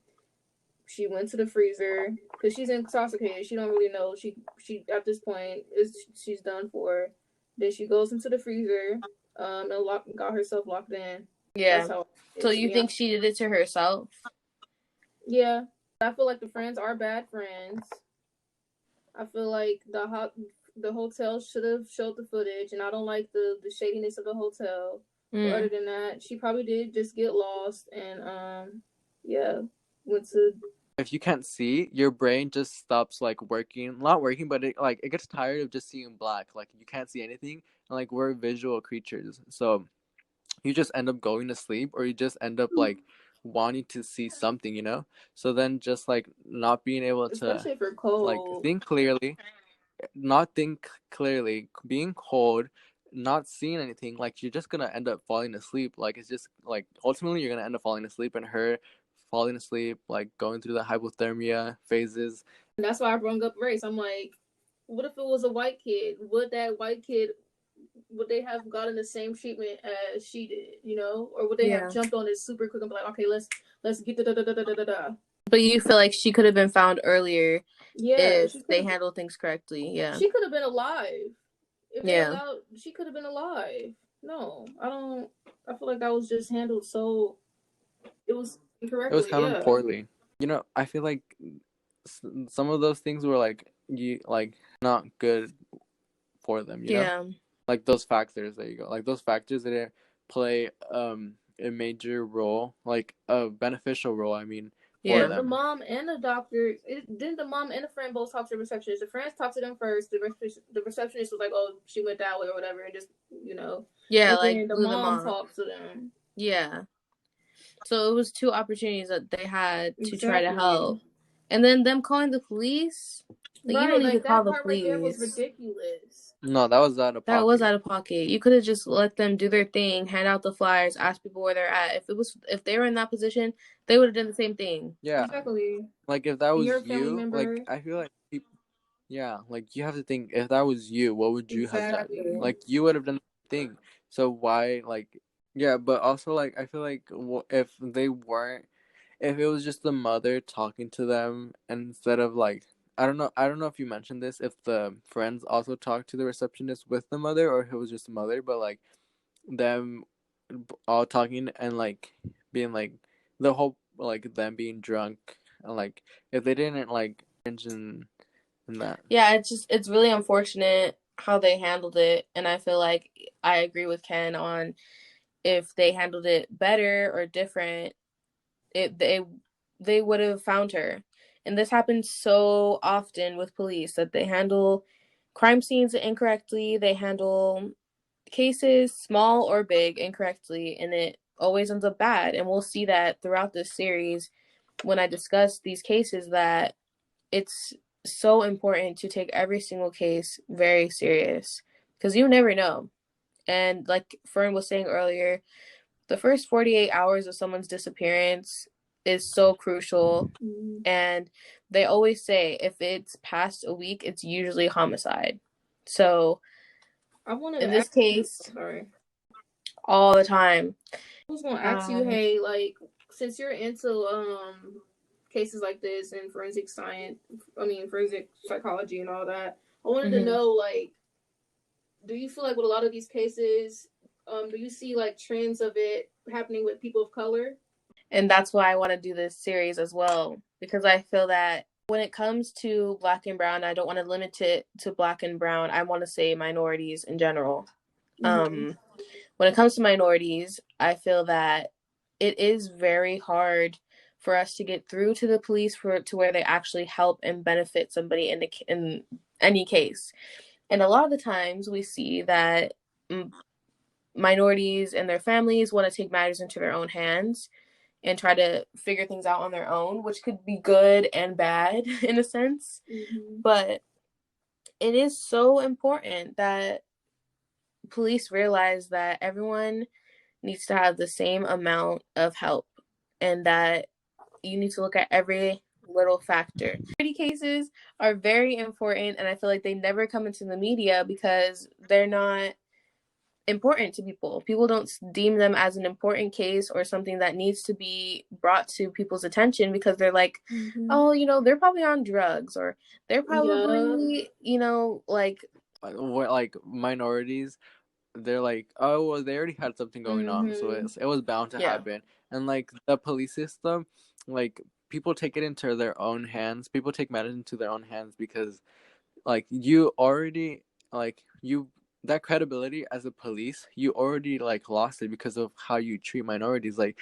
She went to the freezer because she's intoxicated. She don't really know. She at this point she's done for. Then she goes into the freezer, and got herself locked in. Yeah. That's how. So you think she did it to herself? Yeah, I feel like the friends are bad friends. I feel like the hotel should have showed the footage, and I don't like the shadiness of the hotel. But other than that, she probably did just get lost, and yeah, went to. If you can't see, your brain just stops like working, not working, but it gets tired of just seeing black. Like you can't see anything, and like we're visual creatures, so you just end up going to sleep, or you just end up like wanting to see something, you know. So then just like not being able to, especially for cold, like think clearly, being cold, not seeing anything, like you're just gonna end up falling asleep. Like it's just like ultimately you're gonna end up falling asleep, and her falling asleep, like going through the hypothermia phases. And that's why I brought up race. I'm like, what if it was a white kid? Would they have gotten the same treatment as she did, you know? Or would they have jumped on it super quick and be like, okay, let's get the. But you feel like she could have been found earlier, if they handled things correctly. Yeah. She could have been alive. If they allowed, she could have been alive. No, I don't. I feel like that was just handled so. It was incorrectly. It was handled poorly. You know, I feel like some of those things were like not good for them. You know? Like those factors. There you go. Like those factors that play a major role, like a beneficial role. I mean. Yeah, the mom and the doctor. Didn't the mom and the friend both talk to the receptionist? The friends talked to them first. The receptionist was like, "Oh, she went that way or whatever," and just, you know. Yeah, and like the mom talked to them. Yeah. So it was two opportunities that they had to try to help. And then them calling the police. Like, Right, you don't need to like call that the part right there was police. ridiculous. No, that was out of That was pocket. out of pocket. You could have just let them do their thing, hand out the flyers, ask people where they're at. If they were in that position, they would have done the same thing. Yeah. Exactly. Like if that was You're a family you, member. like I feel like people, yeah, like you have to think if that was you, what would you have done? Like you would have done the thing. So why, like, yeah, but also like I feel like if they weren't, if it was just the mother talking to them instead of like I don't know if you mentioned this, if the friends also talked to the receptionist with the mother or if it was just the mother, but like them all talking and like being like the whole like them being drunk and like if they didn't like mention that. Yeah, it's really unfortunate how they handled it, and I feel like I agree with Ken on if they handled it better or different, they would have found her. And this happens so often with police that they handle crime scenes incorrectly, they handle cases, small or big, incorrectly, and it always ends up bad. And we'll see that throughout this series when I discuss these cases that it's so important to take every single case very serious because you never know. And like Fern was saying earlier, the first 48 hours of someone's disappearance is so crucial. And they always say if it's past a week, it's usually homicide. So in this case, all the time. I was gonna ask you, hey, like since you're into cases like this and forensic psychology and all that, I wanted to know, like, do you feel like with a lot of these cases, do you see like trends of it happening with people of color? And that's why I want to do this series as well, because I feel that when it comes to Black and Brown, I don't want to limit it to Black and Brown. I want to say minorities in general. When it comes to minorities, I feel that it is very hard for us to get through to the police to where they actually help and benefit somebody in any case. And a lot of the times we see that minorities and their families want to take matters into their own hands and try to figure things out on their own, which could be good and bad in a sense. But it is so important that police realize that everyone needs to have the same amount of help and that you need to look at every little factor. Minority cases are very important, and I feel like they never come into the media because they're not important to people. People don't deem them as an important case or something that needs to be brought to people's attention because they're like, oh, you know, they're probably on drugs or they're probably, you know, like minorities, they're like, oh well, they already had something going on, so it was bound to happen. And like the police system, like people take it into their own hands. People take matters into their own hands because like you already like you that credibility as a police, you already like lost it because of how you treat minorities. Like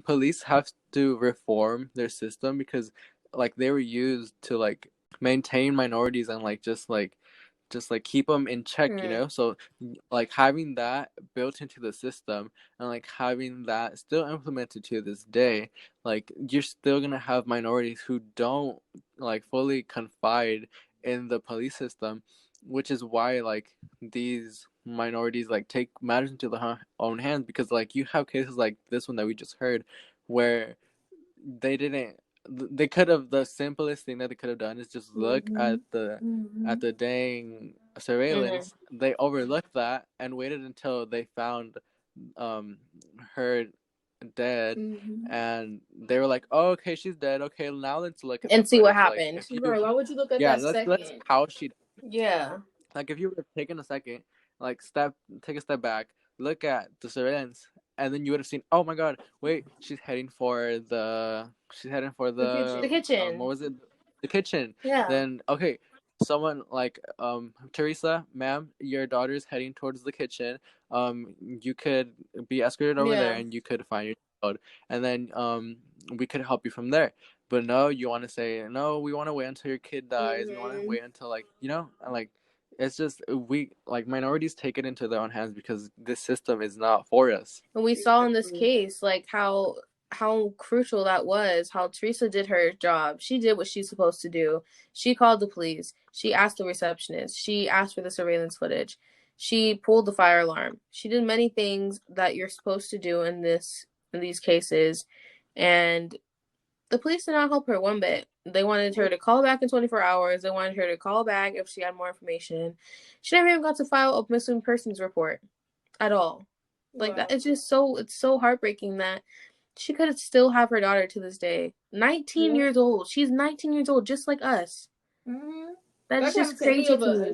police have to reform their system because like they were used to like maintain minorities and like just like keep them in check, you know. So like having that built into the system and like having that still implemented to this day, like you're still gonna have minorities who don't like fully confide in the police system, which is why like these minorities like take matters into their own hands, because like you have cases like this one that we just heard where they didn't they could have, the simplest thing that they could have done is just look at the dang surveillance. They overlooked that and waited until they found her dead, and they were like, oh, okay, she's dead, okay, now let's look at and the see what footage. happened. Like, why would you look at that let's second? how she Yeah. Like if you would have taken a second, like take a step back, look at the surveillance, and then you would have seen, oh my god, wait, she's heading for the kitchen. What was it? The kitchen. Yeah. Then okay, someone like Teresa, ma'am, your daughter's heading towards the kitchen. You could be escorted over there and you could find your child, and then we could help you from there. But no, you want to say, no, we want to wait until your kid dies. We want to wait until like, you know, like it's just we like minorities take it into their own hands because this system is not for us. And we saw in this case like how how crucial that was, how Teresa did her job. She did what she's supposed to do. She called the police. She asked the receptionist. She asked for the surveillance footage. She pulled the fire alarm. She did many things that you're supposed to do in these cases, and the police did not help her one bit. They wanted her to call back in 24 hours. They wanted her to call back if she had more information. She never even got to file a missing persons report at all. Like, that, it's just it's so heartbreaking that she could still have her daughter to this day. 19 years old. She's 19 years old, just like us. Mm-hmm. That's just crazy to me.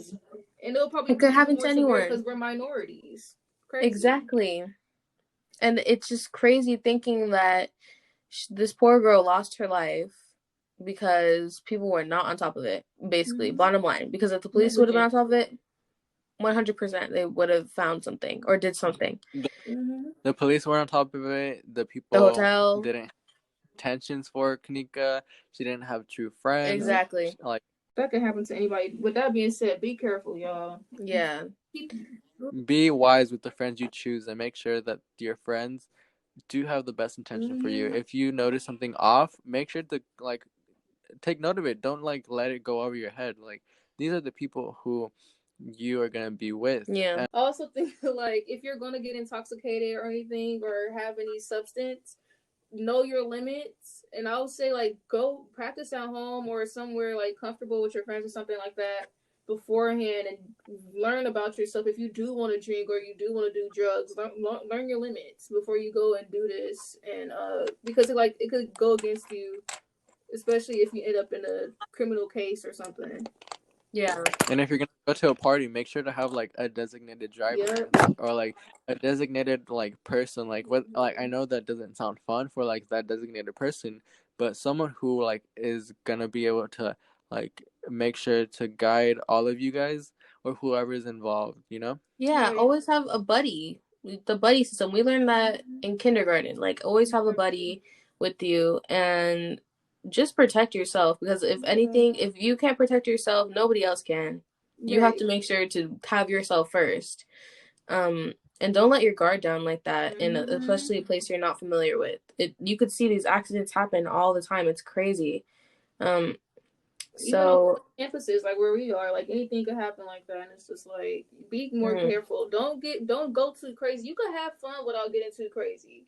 And it'll probably could happen to anyone because we're minorities. Crazy. Exactly. And it's just crazy thinking that this poor girl lost her life because people were not on top of it, basically. Bottom line. Because if the police would have been on top of it, 100% they would have found something or did something. The police were on top of it. The hotel didn't have intentions for Kanika. She didn't have true friends. Exactly. Like, that could happen to anybody. With that being said, be careful, y'all. Yeah. Be wise with the friends you choose and make sure that your friends do have the best intention for you. If you notice something off, make sure to like take note of it. Don't like let it go over your head. Like, these are the people who you are gonna be with. Yeah. I also think like if you're gonna get intoxicated or anything or have any substance, know your limits. And I would say like go practice at home or somewhere like comfortable with your friends or something like that beforehand and learn about yourself. If you do want to drink or you do want to do drugs, learn your limits before you go and do this. And because it could go against you, especially if you end up in a criminal case or something. Yeah. And if you're gonna go to a party, make sure to have like a designated driver or like a designated like person. Like, what, like, I know that doesn't sound fun for like that designated person, but someone who like is gonna be able to like make sure to guide all of you guys or whoever is involved, you know? Yeah, always have a buddy. The buddy system. We learned that in kindergarten. Like, always have a buddy with you and just protect yourself, because if anything, if you can't protect yourself, nobody else can. You have to make sure to have yourself first. And don't let your guard down like that, in especially a place you're not familiar with. You could see these accidents happen all the time. It's crazy. So campuses like where we are, like anything could happen like that, and it's just like be more careful. Don't go too crazy. You could have fun without getting too crazy.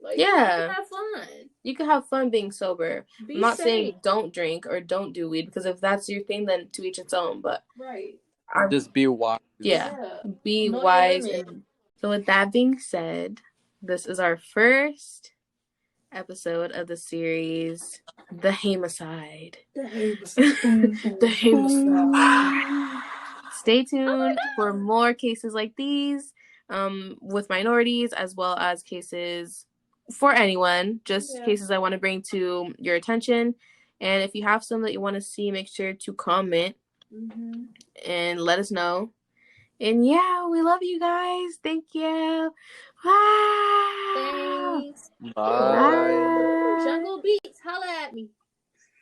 Like, you can have fun. You can have fun being sober. I'm not saying don't drink or don't do weed, because if that's your thing, then to each its own. But just be wise. Yeah, be wise. So with that being said, this is our first episode of the series, The Haymicide. The Haymicide. Stay tuned for more cases like these, with minorities, as well as cases for anyone, just cases I want to bring to your attention. And if you have some that you want to see, make sure to comment and let us know. And yeah, we love you guys. Thank you. Wow. Thanks. Bye. Jungle Beats, holla at me.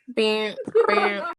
Bam, bam.